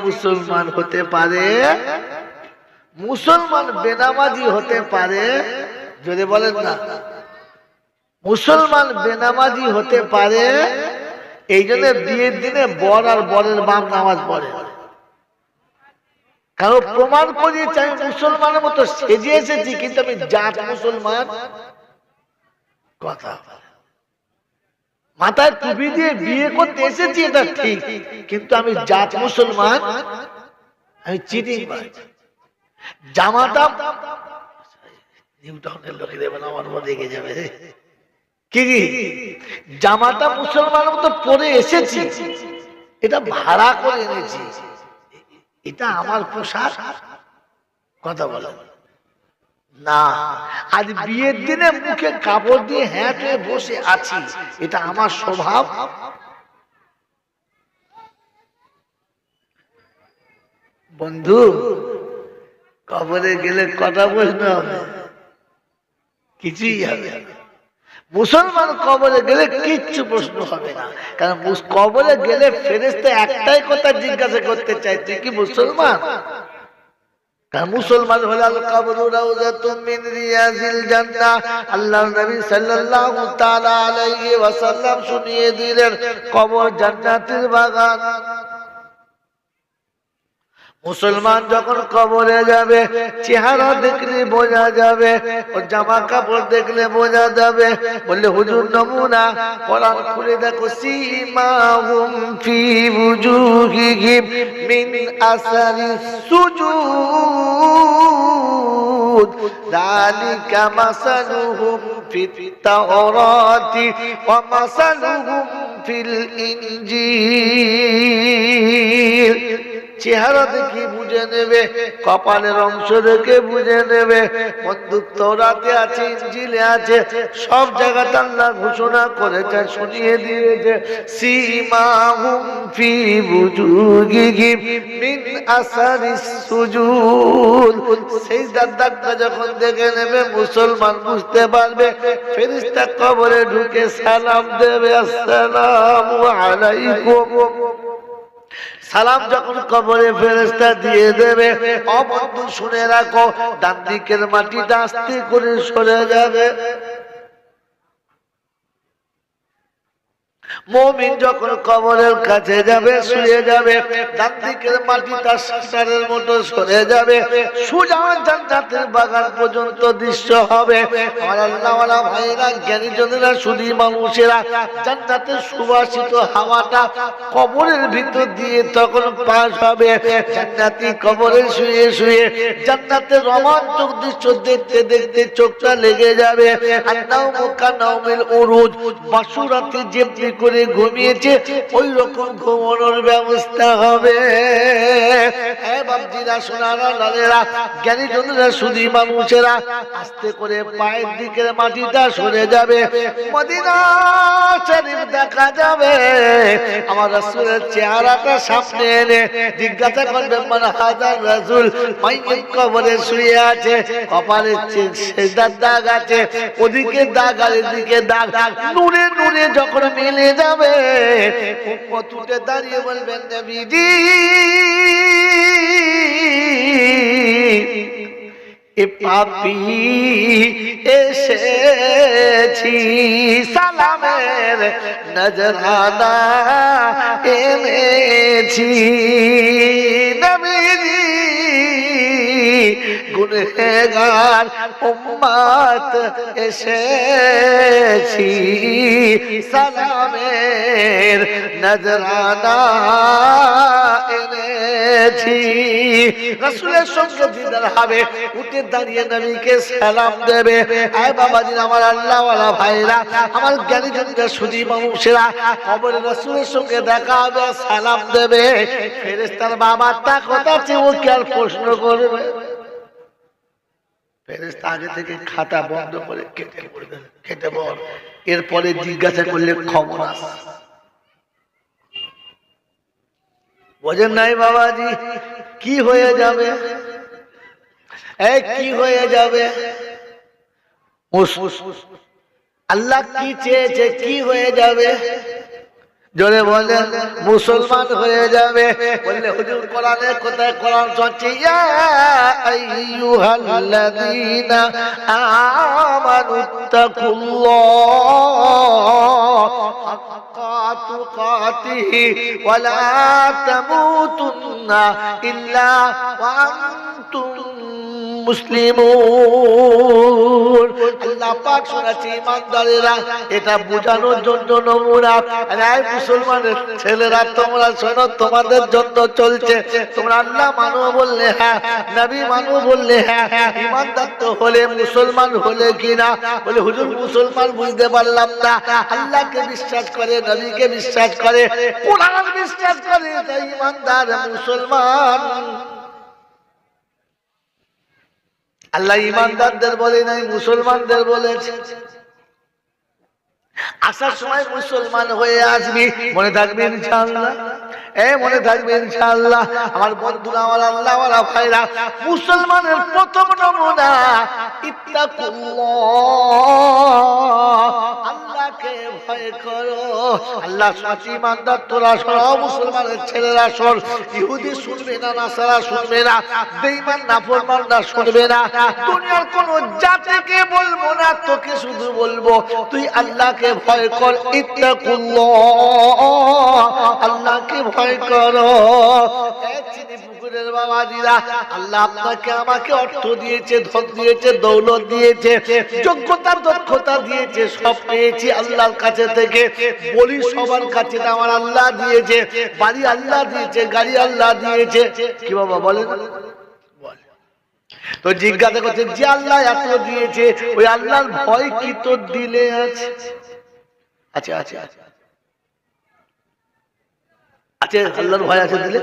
মুসলমান হতে পারে, মুসলমান বেনামাজি হতে পারে? যদি বলেন না, মুসলমান বেনামাজি হতে পারে। এই জন্য বিয়ের দিনে বর আর বরের বাপ নামাজ পড়ে, কারণ প্রমাণ করিয়ে চাই মুসলমানের মতো সেজে এসেছি, কিন্তু আমি জাত মুসলমান। কথা মাথায় টুপি দিয়ে বিয়ে করতে এসেছি, এটা ঠিক, কিন্তু আমি জাত মুসলমান, আমি চিটিং বাজ। জামাটা নিউটাউনের লোকে দেবেন, আমার মতো দেখে যাবে কি জামাটা মুসলমানের মতো পরে এসেছি, এটা ভাড়া করে এনেছি, এটা আমার পোশাক। কথা বলে না, আজ বিয়ের দিনে মুখে কাপড় দিয়ে হ্যাঁ বসে আছি, এটা আমার স্বভাব। বন্ধু, কবরে গেলে কথা বলতে হবে, কিছুই হবে না। মুসলমান কবরে গেলে কিচ্ছু প্রশ্ন হবে না, কারণ কবরে গেলে ফেরেশতা একটাই কথা জিজ্ঞাসা করতে চায়, তুই কি মুসলমান? কারণ মুসলমান হলে আল কবরু রাউযাতুম মিন রিয়াজিল জান্নাহ। আল্লাহর নবী সাল্লাল্লাহু তাআলা আলাইহি ওয়াসাল্লাম শুনিয়ে দিলেন, কবর জান্নাতের বাগান। মুসলমান যখন কবরে যাবে, চেহারা দেখলে বোঝা যাবে, ওর জামা কাপড় দেখলে বোঝা যাবে। বললে হুজুর নমুনা, কোরআন খুলে দেখো, সীমাহুম ফি বুজুহিহিম মিন আসারিস সুজুদ যালিকা মাসালুহুম ফিত তাওরাতি ওয়া মাসালুহুম ফিল ইনজিল। চেহারা দেখে বুঝে নেবে, কপালের অংশ দেখে বুঝে নেবে। বন্দুক তওরাতে আছে, ইনজিলে আছে, সব জায়গাতে আল্লাহ ঘোষণা করেছে, শুনিয়ে দিয়েছে, সীমাহুম ফি বুজুহিহিম মিন আসারিস সুজুদ। সিজদার দাগটা যখন দেখে নেবে, মুসলমান বুঝতে পারবে। ফেরেশতা কবরে ঢুকে সালাম দেবে, আসসালামু আলাইকুম। সালাম যখন কবরে ফেরেশতা দিয়ে দেবে, ও বন্ধু শুনে রাখো, ডান দিকের মাটিটা আস্তে করে সরে যাবে। মুমিন যখন কবরের কাছে যাবে, শুয়ে যাবে, ডান দিকের মাটিটা সাঁতারের মতো সরে যাবে, সোজা জান্নাতের বাগান পর্যন্ত দৃশ্য হবে। আমার আল্লাহওয়ালা ভাইরা, জ্ঞানীজনেরা, সুধী মানুষেরা, জান্নাতের সুবাসিত হাওয়াটা কবরের ভিতর দিয়ে তখন পাস হবে। জান্নাতি কবরে শুয়ে শুয়ে জান্নাতের রোমাঞ্চক দৃশ্য দেখতে দেখতে চোখটা লেগে যাবে। আন্নাউমু কানাউমিল উরুজ, বাসুরাতে যেমনি করে ঘুমিয়েছে ওই রকম ঘুমানোর ব্যবস্থা হবে। বাপজিরা, সোনারা, লালেরা, জ্ঞানীজনেরা, সুধী মানুষেরা, আস্তে করে পায়ের দিকের মাটিটা সরে যাবে, মদিনা শরীফ দেখা যাবে। আমার রাসূলের চেহারাটা সামনে এনে জিজ্ঞাসা করবেন, মান হাযার রাসূল? মাইয়িত কবরে শুয়ে আছে, কপালে সিজদার দাগ আছে, ওদিকে দাগ আর এদিকে দাগ, নূরে নূরে যখন মিলে যাবে, উম্মত উঠে দাঁড়িয়ে বলবেন, নবীজি এ পাপী এসেছি, সালামের নজরানা এনেছি। নবীজি গুনহগার উম্মত এসেছি, সালামের নজরানা এনেছি। রাসূলের সঙ্গে দিদার হবে, উঠে দাঁড়িয়ে নবীকে সালাম দেবে। আয় বাবাজি, আমার আল্লাহওয়ালা ভাইরা, আমার জ্ঞানীজনেরা, সুধী মানুষেরা, কবরে রাসূলের সঙ্গে দেখা হবে, সালাম দেবে। ফেরেশতার বাবাটা কথা চেয়ে ও কি আর প্রশ্ন করবে? ফেরেশতা আগে থেকে খাতা বন্ধ করে কেটে পড়বেন, কেটে বল। এরপরে জিজ্ঞাসা করলে খবর আসে। বোঝেন নাই বাবাজি? কি হয়ে যাবে? কি হয়ে যাবে? আল্লাহ কি চেয়েছে? কি হয়ে যাবে? জোরে বলেন মুসলমান হয়ে যাবে। বললে হুজুর কোরআনে কোথায় কোরআন চলছে ইয়া আইয়ুহাল্লাযীনা আমানুত্তাকুল্লাহ হাক্কা তুকাতিহি ওয়া লা তামুতুন্না ইল্লা ওয়া আনতুম মুসলিমুন। আল্লাহ পাক শোনাচ্ছে ইমানদারেরা, এটা বোঝানোর জন্য নমুনা। আরে মুসলমানের ছেলেরা তোমরা শোনো, তোমাদের জন্য চলছে। তোমরা আল্লাহ মানো বললে হ্যাঁ, নবী মানো বললে হ্যাঁ, ইমানদার তো হলে মুসলমান হলে কিনা? বলে হুজুর মুসলমান বুঝতে পারলাম না। আল্লাহকে বিশ্বাস করে, নবীকে বিশ্বাস করে, কোরআন বিশ্বাস করে, তাই ইমানদার মুসলমান। আল্লাহ ইমানদারদের বলে নাই, মুসলমানদের বলেছে। আসার সময় মুসলমান হয়ে আসবি, মনে থাকবে ইনশাআল্লাহ। মনে থাকবে ইনশাআল্লাহ। আমার বন্ধুরা, আমার আল্লাহ ওয়ালা ভাইরা, মুসলমানের প্রথম নমুনা ইত্তাকুল্লাহ, আল্লাহকে ভয় করো। আল্লাহ সাচি ইমানদার তোরা শোন, মুসলমানের ছেলেরা শোন, ইহুদি শুনবে না, নাসারা শুনবে না, বেঈমান নাফরমানরা শুনবে না। দুনিয়ার কোন জাতিকে বলবো না, তোকে শুধু বলবো তুই আল্লাহকে ভয় কর। ইত্তাকুল্লাহ, আল্লাহকে ভয় করো। পুকুরের বাবাজিরা, আল্লাহ আপনাকে আমাকে অর্থ দিয়েছে, ধন দিয়েছে, দৌলত দিয়েছে, যোগ্যতা দক্ষতা দিয়েছে, সব পেয়েছি আল্লাহর কাছে থেকে। বলি সবার কাছে না, আমার আল্লাহ দিয়েছে। বাড়ি আল্লাহ দিয়েছে, গাড়ি আল্লাহ দিয়েছে। কি বাবা বলেন? তো জিজ্ঞাসা করছে যে আল্লাহ এত দিয়েছে, ওই আল্লাহর ভয় কি তোর দিলে আছে? আচ্ছা আচ্ছা আচ্ছা আচ্ছা, আল্লাহর ভয় আছে দিলে?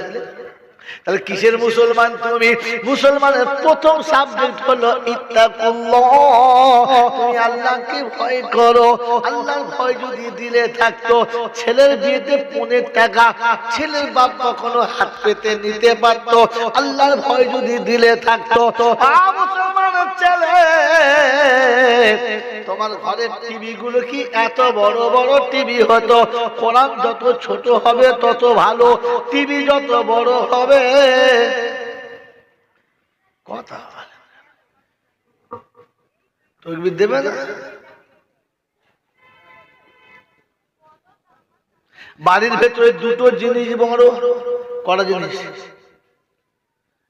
তাহলে কিসের মুসলমান তুমি? মুসলমানের প্রথম সাবজেক্ট হলো ইত্তাকুল্লাহ, তুমি আল্লাহকে ভয় করো। আল্লাহর ভয় যদি দিলে থাকতো, ছেলের বিয়েতে 15 টাকা ছেলের বাপ কখনো হাত পেতে নিতে পারতো। আল্লাহর ভয় যদি দিলে থাকতো, মুসলমানের ছেলে, তোমার ঘরের টিভি গুলো কি এত বড় বড় টিভি হতো? কোরআন যত ছোট হবে তত ভালো, টিভি যত বড় হবে। কথা তকবীর দেবে না? বাড়ির ভেতরে দুটো জিনিস বড়, কটা জিনিস?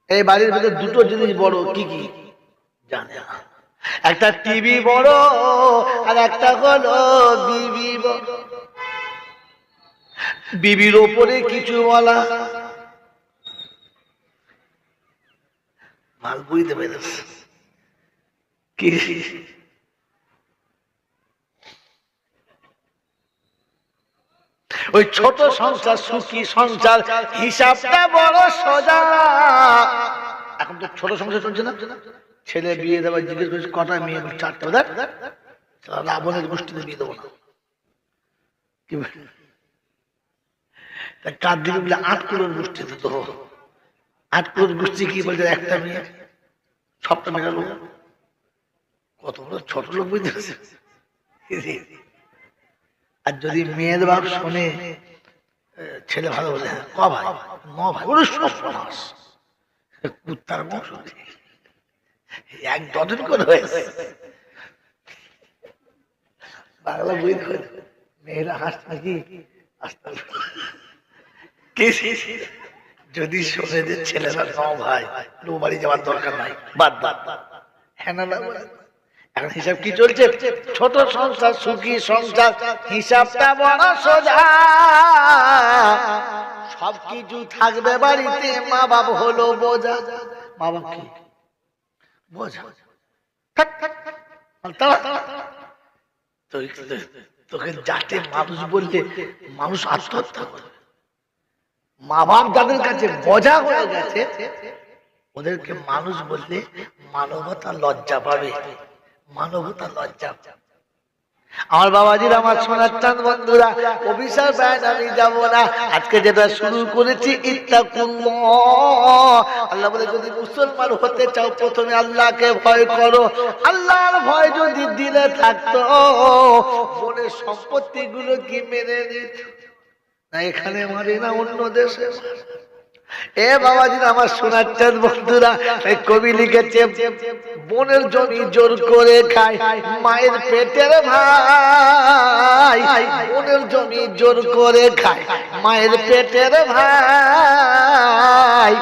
এই বাড়ির ভেতরে দুটো জিনিস বড়, কি কি জানে না? একটা টিভি বড়, আর একটা হলো বিবি বড়। বিবির ওপরে কিছু বলা, মাল বুঝতে পেরেছ কি? ওই ছোট সংসার, সুখী সংসার, হিসাবটা বড় সোজা। এখন তো ছোট সংসার চলছে না। ছেলে বিয়ে দেওয়া জিজ্ঞেস করছে কটা মেয়ে? 4টা। রাবণের গোষ্ঠীতে বিয়ে দেবো না। কি কার দিকে বলে 8 কুলোর গোষ্ঠীতে দেবো। 8 কুলোর গোষ্ঠী কি বলছে? একটা মেয়ে, সবটা মেটালো। কত বড় ছোট লোক বুঝতে পারছে। আর যদি মেয়ের বাপ শোনে ছেলে ভালো বলে, ক ভাই? 9 ভাই। ওর সব সমাস কুত্তার বংশ, 1 ডজন করে হয়েছে। বাংলা বই ধরে মেয়েরা হাস নাকি যদি শোনে যে ছেলেরা 9 ভাই, ও বাড়ি যাওয়ার দরকার নাই, বাদ বাদ। হ্যাঁ না? এখন হিসাব কি চলছে? ছোট সংসার, সুখী সংসার, হিসাবটা বড় সোজা। সবকিছু থাকবে বাড়িতে, মা বাপ হলো বোঝা। মা বাপ কি বোঝা? তোকে যাতে মানুষ বললে মানুষ আত্মহত্যা করে। মা বাপ যাদের কাছে বোঝা হয়ে গেছে, ওদেরকে মানুষ বললে মানবতা লজ্জা পাবে, মানবতা লজ্জা। আমার বাবাজির, আমার সোনার চাঁদ বন্ধুরা, অভিশাপ ব্যান আমি যাব না। আজকে যেটা শুরু করেছি ইত্তাকুল্লাহ, আল্লাহ বলে যদি মুসলমান হতে চাও প্রথমে আল্লাহকে ভয় করো। আল্লাহর ভয় যদি দিলে থাকতো, মনের সম্পত্তি গুলো কি মেনে নিত? না এখানে মারি না অন্য দেশে। এ বাবাজি আমার শোনাচ্ছেন বন্ধুরা, কবি লিখেছে বোনের জমি জোর করে খায় মায়ের পেটের ভাই, বোনের জমি জোর করে খায় মায়ের পেটের ভাই,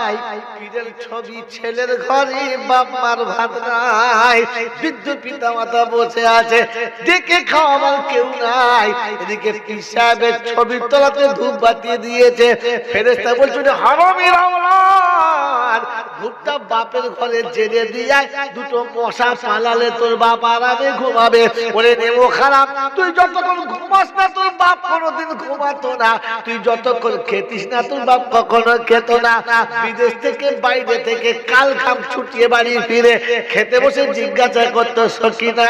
পীরের ছবি ছেলের ঘরে বাপ মার ভাত নাই, বৃদ্ধ পিতা মাতা বসে আছে দেখে খাওয়াবার কেউ নাই, এদিকে পীর সাহেবের ছবির তলাতে ধূপ বাতি দিয়েছে, ফেরেশতা বলছে হারামির আওলাদ, ধূপটা বাপের ঘরে জেলে দিয়ে দুটো মশা পালালে তোর বাপ আরামে ঘুমাবে। ওরে নেমো খারাপ, তুই যতক্ষণ ঘুমাস না তোর বাপ কোনোদিন ঘুমাতো না, তুই যতক্ষণ খেতিস না তোর বাপ কখনো খেত না। বিদেশ থেকে বাইরে থেকে কাল খাম ছুটিয়ে বাড়ি ফিরে খেতে বসে জিজ্ঞাসা করতো সকিনা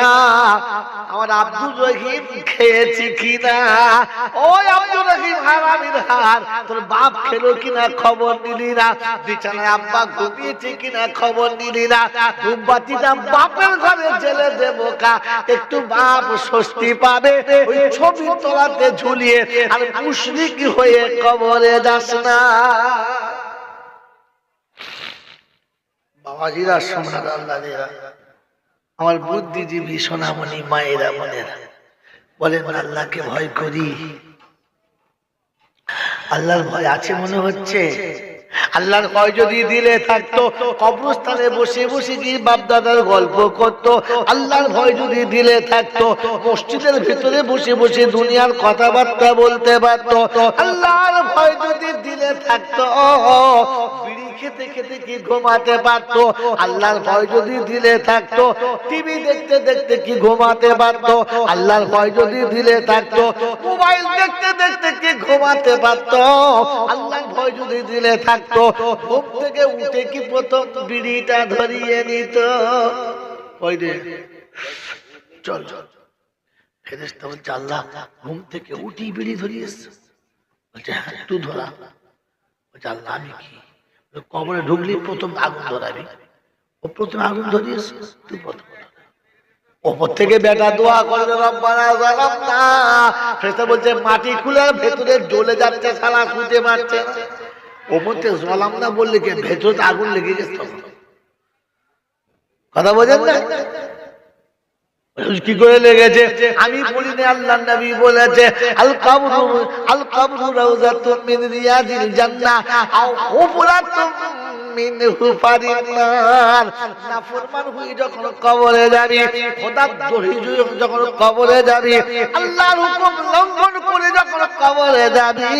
আমার আব্দুর রহিম খেয়েছি কিনা, ওই আব্দুর রহিম হারামির হার তোর বাপ খেলো কিনা খবর নিলি না, বিছানায় আব্বা ঘুমিয়েছে কিনা খবর নিলি না, ধূপবাতিটা বাপের ঘরে জেলে দেবো কা, একটু বাপ স্বস্তি পাবে ওই ছবি তোলাতে ঝুলিয়ে আর মুশরিক হয়ে কবরে যাস না। বাবাজিরা সোনার আল্লাহরা, আমার বুদ্ধিজীবী সোনামণি মায়েরা বোনেরা বলেন আল্লাহকে ভয় করি, আল্লাহর ভয় আছে মনে হচ্ছে। আল্লাহর ভয় যদি দিলে থাকতো কবরস্থানে বসে বসে কি বাপ দাদার গল্প করতো, আল্লাহর ভয় যদি দিলে থাকতো মসজিদের ভিতরে বসে বসে দুনিয়ার কথাবার্তা বলতে পারতো, আল্লাহর ভয় যদি দিলে থাকতো বিড়ি খেতে খেতে কি ঘুমাতে পারতো, আল্লাহর ভয় যদি দিলে থাকতো টিভি দেখতে দেখতে কি ঘুমাতে পারতো, আল্লাহর ভয় যদি দিলে থাকতো মোবাইল দেখতে দেখতে কি ঘুমাতে পারতো, আল্লাহর ভয় যদি দিলে থাকতো ঘুম থেকে উঠে কি প্রথম বিড়িটা ধরিয়ে নিত। ওই রে চল চল, ফেরেশতা বলছে আল্লাহ ঘুম থেকে উঠি বিড়ি ধরিয়েছে, বলছে হ্যাঁ তুই ধরা, বলছে আল্লাহ আমি কি, কবরে ঢুকলি প্রথম আগুন ধরাবি, ও প্রথম আগুন ধরিয়েছে তুই প্রথম। ওপর থেকে বেটা দোয়া করবে রব্বানা যালামনা, ফেরেশতা বলছে মাটি খুলে ভেতরে জ্বলে যাচ্ছে শালা শুতে পারছে না, ওপর থেকে জ্বলাম না বললে কি ভেতরে আগুন লেগে গেছে, কথা বোঝেন না কি করে লেগেছে, আমি বলি না আল্লাহর নবী বলেছে আল কবরু রাউযাতুম মিন রিয়াদিল জান্নাহ আও হুফরাতুম মিন হুফারিন নার। নাফরমান হয়ে যখন কবরে যাবি, খোদার দ্রোহী যখন কবরে যাবি, আল্লাহর হুকুম লঙ্ঘন করে যখন কবরে যাবি,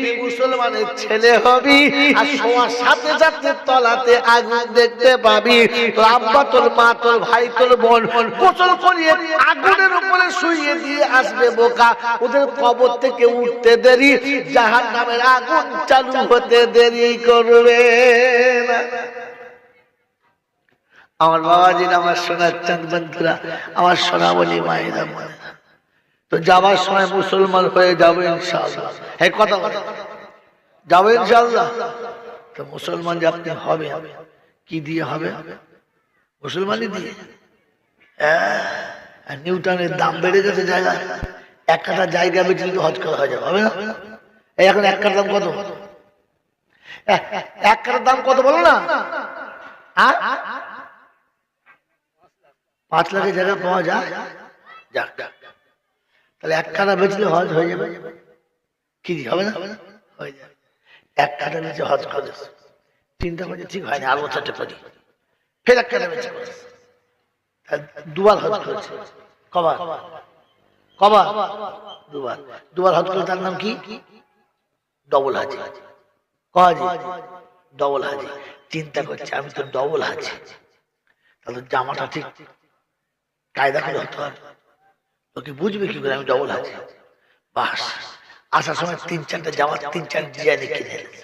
তুই মুসলমানের ছেলে হবি আর শোয়ার সাথে সাথে তলাতে আগুন দেখতে পাবি, তোর আব্বা তোর মা তোর ভাই তোর বোন গোসল করিয়ে আগুনের উপরে শুইয়ে দিয়ে আসবে বোকা, ওদের কবর থেকে উঠতে দেরি জাহান্নামের আগুন চালু হতে দেরি করবে না। আমার বাবাজির আমার সোনার চাঁদ বন্ধুরা, আমার সোনামণি মায়েরা বোনেরা, তো যাবার সময় মুসলমান হয়ে যাবো ইনশাআল্লাহ, এই কথা যাবো ইনশাআল্লাহ। তো মুসলমান যে আপনি হবে কি দিয়ে হবে, মুসলমানই দিয়ে। নিউটনের দাম বেড়ে গেছে জায়গা, এক কাঠা জায়গা বেঁচে যদি হজ করা হয়ে যাবে, হবে না? এই এখন এক কাঠার দাম কত, এক কাঠার দাম কত বলো না, 5 লাখের জায়গা পাওয়া যায়, যাক তাহলে এক কাঠা বেচলে হজ হয়ে যাবে, কি হবে না? হয়ে যাবে। এক কাঠা বেচে হজ করে চিন্তা করছে ঠিক হয়নি, আর বছরটা করি, ফের এক কাঠা বেচে করে দুবার হজ করেছে, কবার কবার দুবার, দুবার হজ করে, তার নাম কি ডবল হাজি, কাজী ডবল হাজি। চিন্তা করছে আমি তো ডবল হাজি, তাহলে জামাটা ঠিক কায়দা করে হতে হবে, তোকে বুঝবে কি করে আমি ডবল হাজি। বাস আসার সময় 3-4টা জামা 3-4 ডিজাইনে কিনে এনেছে,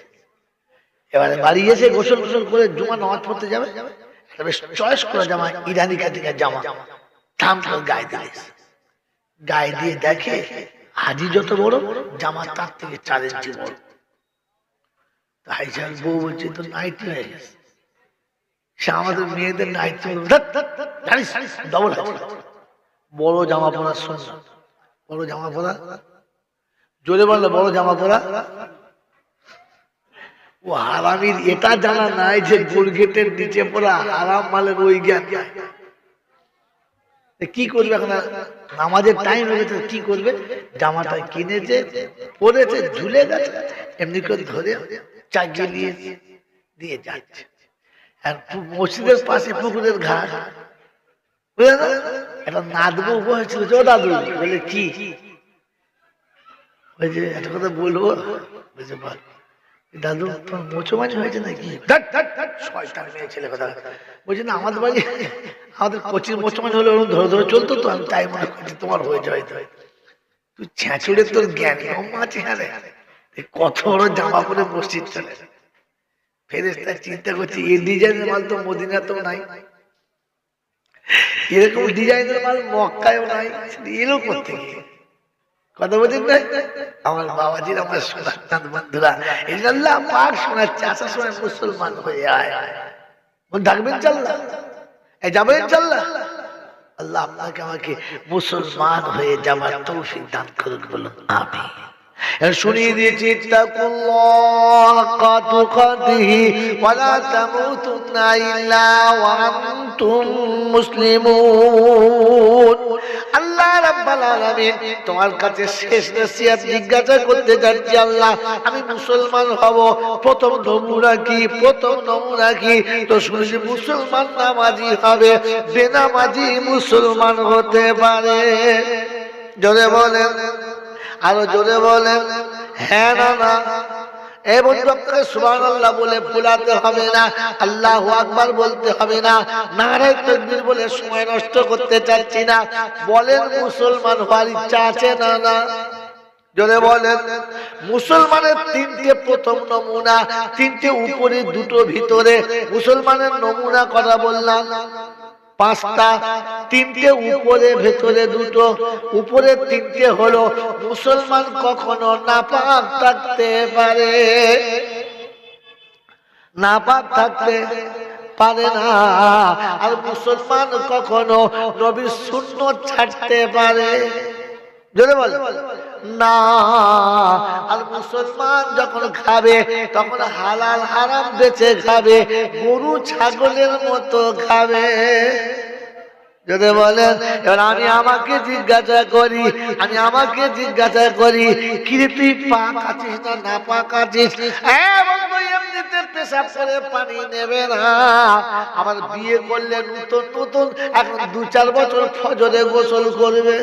এবারে বাড়ি এসে গোসল গোসল করে জুমা নামাজ পড়তে যাবে, চয়েস করে জামা ইরানি কাটিকার জামা থাম গায়ে দিলে, গায়ে দিয়ে দেখে হাজি যত বড় জামা তার থেকে 4 ইঞ্চি বড়। তাই বউ বলছে তো নাইটি হয়ে গেছে, সে আমাদের মেয়েদের নাইটি ডবল হাজি। বড় জামা পরার সুন্নাত, বড় জামা পরা জোরে বললে বড় জামা পরা। ও হারামির এটা জানা নাই যে গোল গেটের নিচে পড়া হারাম মালের ওই জ্ঞান। কি করবে এখন? নামাজের টাইম হয়ে গেছে, কি করবে? জামাটা কিনেছে, পরেছে, ঝুলে গেছে, এমনি করে ধরে চাগিয়ে নিয়ে দিয়ে যাচ্ছে। আর মসজিদের পাশে পুকুরের ঘাট, বুঝলে না? একটা নাদবো হয়েছিল, ও দাদু বলে কি ওই যে একটা কথা বলবো, বুঝে বল দাদু তোমার মোচমানি হয়েছে নাকি? শয়তান মেয়ে ছেলে কথা বলছি না, আমাদের বাড়ি আমাদের কচির মোচমানি হলে ওরকম ধরে ধরে চলতো, তো আমি তাই মনে করছি তোমার হয়ে যায়। তুই ছেঁচুড়ে তোর জ্ঞান কম আছে। কত বড় জামা পরে মসজিদ চলে, ফেরেশতা চিন্তা করছি এই ডিজাইনের মাল তো মদিনাতেও নাই, এরকম ডিজাইনের মাল মক্কায়ও নাই, এলো কোথেকে? কথা বলছেন না আমার বাবাজির, আমার সোনার বন্ধুরা, আল্লাহ পাক শোনাচ্ছে আসার সময় মুসলমান হয়ে আয়। ডাকবেন চাল্লা, যাবেন চাল্লা, আল্লাহ আপনাকে আমাকে মুসলমান হয়ে যাবার তৌফিক দান করুন, বলুন আমিন। শুনিয়ে দিয়েছি তাকুল্লাহ হাক্কা তুকাতিহি ওয়া লা তামুতুন্না ইল্লা ওয়া আনতুম মুসলিমুন। আল্লাহ রাব্বুল আলামিন তোমার কাছে শেষ নসিহত জিজ্ঞাসা করতে যাচ্ছি। আল্লাহ আমি মুসলমান হব, প্রথম নমুনা কি? প্রথম নমুনা কি? তো শুনেছি মুসলমান নামাজি হবে, বেনামাজি মুসলমান হতে পারে। জোরে বলেন, আরো জোরে বলেন হ্যাঁ না না। এই বন্ধু আপনাকে সুবহানাল্লাহ বলে ভুলাতে হবে না, আল্লাহু আকবার বলতে হবে না, নারে তাকবীর বলে সময় নষ্ট করতে চাচ্ছি না। বলেন মুসলমান হওয়ার ইচ্ছা আছে না না? জোরে বলেন। মুসলমানের তিনটে প্রথম নমুনা, তিনটে উপরে দুটো ভিতরে। মুসলমানের নমুনা কথা বললাম পাঁচটা, তিনটে উপরে ভেতরে দুটো। উপরে তিনটে হলো মুসলমান কখনো নাপাক থাকতে পারে, নাপাক থাকতে পারে না। আর মুসলমান কখনো নবীর সুন্নাত ছাড়তে পারে, জোরে বলে না। আর মুসলমান যখন খাবে তখন হালাল হারাম বেছে খাবে, গরু ছাগলের মতো খাবে, যদি বলেন। এবার আমি আমাকে জিজ্ঞাসা করি, কি রে তুই পাক আছিস না না পাক আছিস? এমনিতে পেশাব করে পানি নেবে না, আবার বিয়ে করলে নতুন নতুন এখন 2-4 বছর ফজরে গোসল করবে।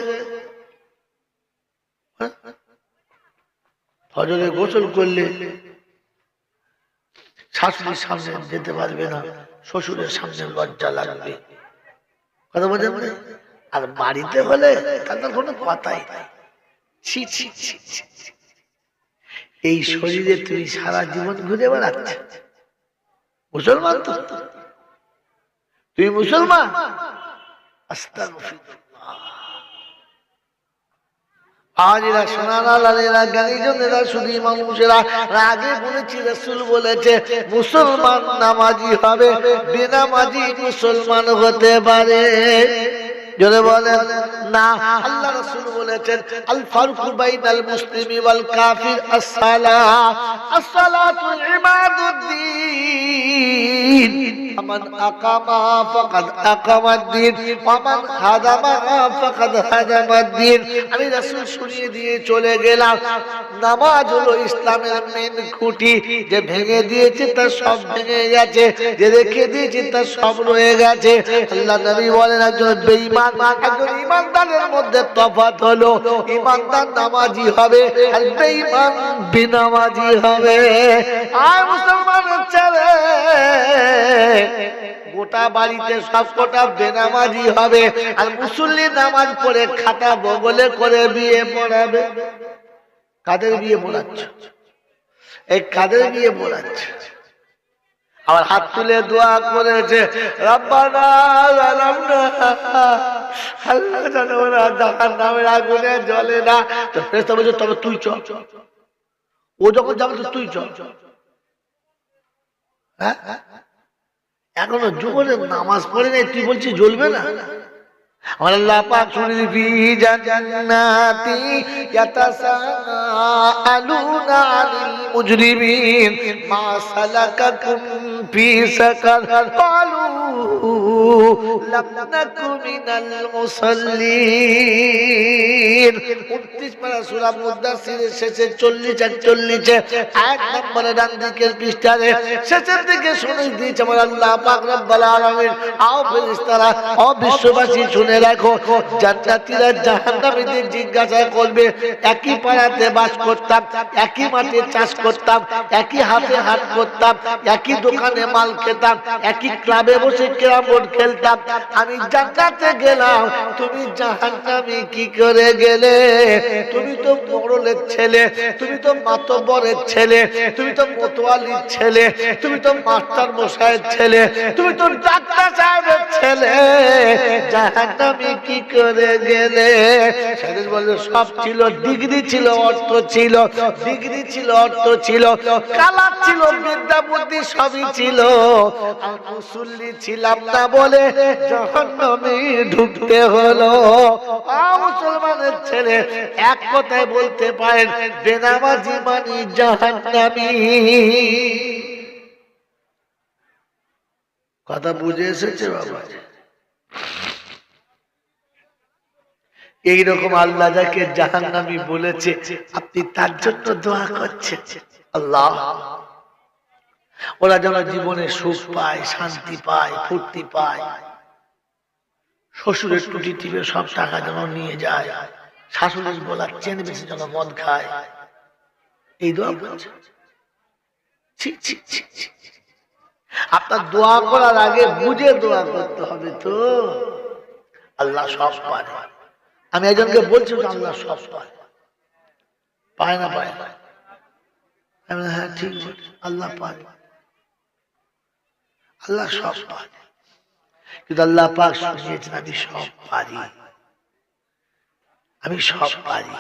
ফজরে গোসল করলে শাশুড়ির সামনে যেতে পারবে না, শ্বশুরের সামনে লজ্জা লাগবে, কথা বলছেন। আর বাড়িতে হলে তাদের কোনো কথাই নাই। এই শরীরে তুমি সারা জীবন ঘুরে বেড়াচ্ছ। মুসলমান তো তুমি, মুসলমান। আস্তাগফিরুল্লাহ। আজরা সোনারা লালেরা জ্ঞানীজনেরা শুধু মানুষেরা আগে বলেছি, রাসূল বলেছে মুসলমান নামাজি হবে, বেনামাজি মুসলমান হতে পারে। জোরে বলেন না। আল্লাহ রাসূল বলেছেন আল ফারকু বাইনাল মুসলিমি ওয়াল কাফির as-সালাহ, as-সালাতু ইমাদুদ্দিন, মান আকামা ফাকাদ আকামাদ-দ্বীন ওয়া মান হাদামা ফাকাদ হাদামাদ-দ্বীন। আমি রাসূল শুনিয়ে দিয়ে চলে গেলাম, নামাজ হলো ইসলামের মেন খুঁটি। যে ভেঙে দিয়েছে তার সব ভেঙে গেছে, যে রেখে দিয়েছে তার সব রয়ে গেছে। আল্লাহ নবী বলেন একজন বেঈমান একজন ইমানদারের মধ্যে তফাৎ হলো, ইমানদার নামাজি হবে আর বেঈমান বেনামাজি হবে। আর মুসলমানের ছেলে গোটা বাড়িতে সব কটা বেনামাজি হবে, আর মুসল্লি নামাজ পড়ে খাতা বগলে করে বিয়ে পড়াবে। কাদের বিয়ে পড়াচ্ছে? এই কাদের বিয়ে পড়াচ্ছে? আবার হাত তুলে দোয়া করেছে, রব্বানা যালামনা, আল্লাহ জানো না জাহান্নামের আগুনে জ্বলে না। তো ফেরেশতা বলছে তবে তুই চ, ও যখন যাবে তো তুই চ। হ্যাঁ, এখনো জীবনে নামাজ পড়ে নাই, তুই বলছিস জ্বলবে না? আল্লাহ পাক শুনিয়ে ফি জান্নাতি ইয়াতাসাআলুনা আনিল মুজরিমিন মা সালাকাকুম ফি সাকার ক্বালু লাম নাকু মিনাল মুসাল্লিন। 29 পারা সূরা মুদাসসিরের শেষে 40-41 এক নম্বরে ডান দিকের পৃষ্ঠারে শেষের দিকে শুনিয়ে দিয়েছে আমার আল্লাহ পাক রব্বুল আলামিন। আও ফেরেশতারা ও বিশ্ববাসী শুনে রাখো, জান্নাতীরা জাহান্নামীদের জিজ্ঞাসা করবে, একই পাড়াতে বাস করতাম, একই মাঠে চাষ করতাম, একই হাতে হাত করতাম, একই দোকানে মাল খেতাম, একই ক্লাবে বসে ক্যারাম বোর্ড খেলতাম, আমি জান্নাতে গেলাম, তুমি জাহান্নামে কি করে গেলে? তুমি তো মোড়লের ছেলে, তুমি তো মাতব্বরের ছেলে, তুমি তো কোতোয়ালির ছেলে, তুমি তো মাস্টার মশাইয়ের ছেলে, তুমি তো ডাক্তার সাহেবের ছেলে, জাহান্নামে কি করে গেলে? সেদিন বললো সব ছিল, ডিগ্রি ছিল, অর্থ ছিল, ডিগ্রি ছিল, অর্থ ছিল, কালার ছিল, বিদ্যা বুদ্ধি সবই ছিল, আর মুসল্লি ছিলাম না বলে জাহান্নামে ঢুকতে হলো। মুসলমানের ছেলে এক কথায় বলতে পারেন বেনামাজি মানি জাহান্নামী। কথা বুঝে এসেছে বাবা? এইরকম আল্লাহ যাকে জাহান্নামী বলেছে আপনি তার জন্য দোয়া করছেন, আল্লাহ ওরা যেন জীবনে সুখ পায়, শান্তি পায়, ফুর্তি পায়, শ্বশুরের টুটি টিপে সব টাকা যেন নিয়ে যায়, শাশুড়ির গলার চেন বেশি যেন মদ খায়, এই দোয়া করছে। আপনার দোয়া করার আগে বুঝে দোয়া করতে হবে তো। আল্লাহ সব পারে। আমি একজনকে বলছি আল্লাহ সব পায়, পায় না পায় না? হ্যাঁ ঠিক আল্লাহ পায়, আল্লাহ সব পায়, কিন্তু আল্লাহ পাক শুনিয়েছেন আমি সব পারি, আমি সব পারি।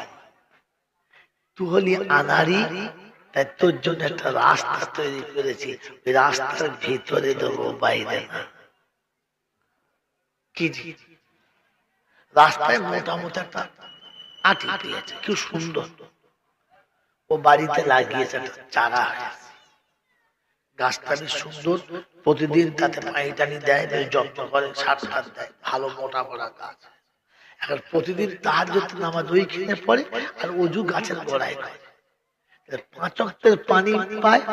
তুই হলি আনারি, তাই তোর জন্য একটা রাস্তা তৈরি করেছি, ওই রাস্তার ভিতরে দেবো, বাইরে না। কি রাস্তায় মোটামুটি একটা আটি পেয়েছে, কি সুন্দর, ও বাড়িতে লাগিয়েছে একটা চারা, গাছটা বেশ সুন্দর, প্রতিদিন তাতে পানি টানি দেয়, যত্ন করে, সার সার দেয়, ভালো মোটা মোটা গাছ। এখন প্রতিদিন তাহাজ্জুদ নামাজ ওইখানে পড়ে আর ওযু গাছের গোড়ায় করে, 5 ওয়াক্তের পানি পায়,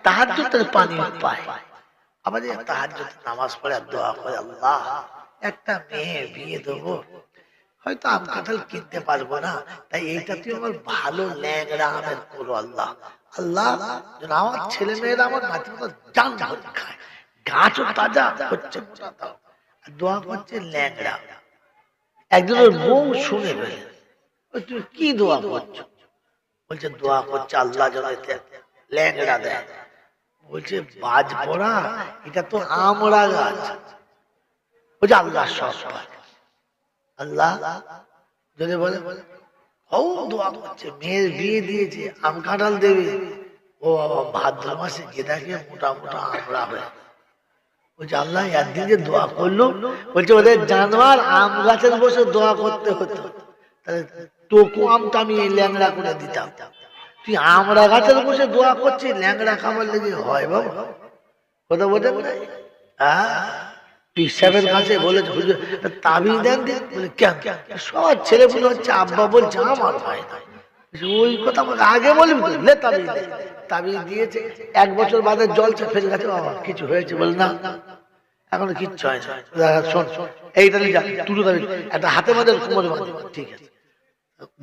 তাহাজ্জুদের পানি পায়। আবার তাহাজ্জুদ নামাজ পড়ে আর দোয়া করে, আল্লাহ একটা মেয়ে বিয়ে দেবো, হয়তো আম কাঁঠাল কিনতে পারবো না, তাই এইটা তুই আমার ভালো ল্যাংড়া আমের করো আল্লাহ। আল্লাহ যেন আমার ছেলে মেয়েরা আমার নাতি জান খায়, গাছও তাজা হচ্ছে, মোটা দাও, দোয়া করছে ল্যাংড়া। একজনের বউ শুনে ফেলে, তুই কি দোয়া করছো? বলছে দোয়া করছে আল্লাহ যেন ল্যাংড়া দেয়। বলছে বাজ পড়া, এটা তো আমড়া গাছ। বলছে আল্লাহ সব পায়, আল্লাহ যদি বলে ও দোয়া করছে, মেয়ের বিয়ে দিয়েছে, আম কাঁঠাল দেবে, ও বাবা ভাদ্র মাসে গেদাকে মোটা মোটা আমড়া হয়ে। বলছে আল্লাহ একদিন যে দোয়া করলো, বলছে ওদের জানোয়ার আম গাছের বসে দোয়া করতে হতো, তাহলে তোকে আমটা আমি ল্যাংড়া করে দিতাম, তুই আমড়া গাছের বসে দোয়া করছিস, ল্যাংড়া খাবার লেগে হয় বাবা? কথা বোঝেন না? পীর সাহেবের কাছে বলেছে হুজুর তাবিজ দেন, বলে কেন? সবার ছেলে পুলে হচ্ছে আব্বা বলছে আমার ভাই না, ওই কথা আমাকে আগে বলবি তো, লে তাবিজ দে। তাবিজ দিয়েছে, 1 বছর বাদে জলছে ফেলে গেছে, বাবা কিছু হয়েছে? বলে না এখনো কিচ্ছু হয় না। শোন এইটা নিয়ে যা, দুটো তাবিজ, একটা হাতে মাঝে কোমরে বাঁধে, ঠিক আছে,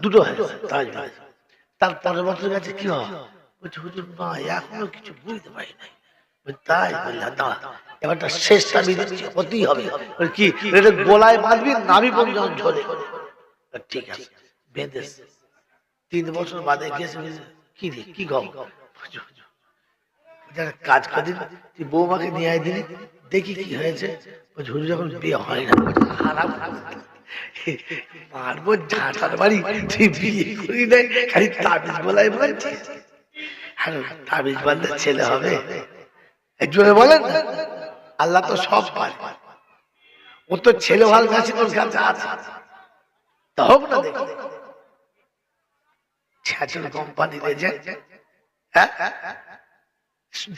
দুটো হয়েছে তাবিজ। তার 15 বছর গেছে, কি হয়? বলছে হুজুর না এখনো কিছু বুঝতে পারি নাই। তাই বললাম দাঁড়া, এবারটা শেষ তাবিজ হতেই হবে। কি গোলায় বাঁধবি, নাভি পর্যন্ত ঝরে, ঠিক আছে বেঁধে। 3 বছর বাদে গেছে, কি রে কি গম কাজ কদিন তুই বৌমাকে নিয়ে আয় দিলি, দেখি কি হয়েছে। হুজুর যখন বিয়ে হয় না, মারবো ঝাঁটার বাড়ি, তুই বিয়ে করি নাই, খালি তাবিজ বলাই বলছিস, আর তাবিজ বাঁধলে ছেলে হবে? জোরে বলেন, আল্লাহ তো সব পারে। ও তো ছেলে ভাল মেশিন ওর কাছে আছে, তা হোক না দেখি ছেঁচড় কোম্পানি রয়েছে,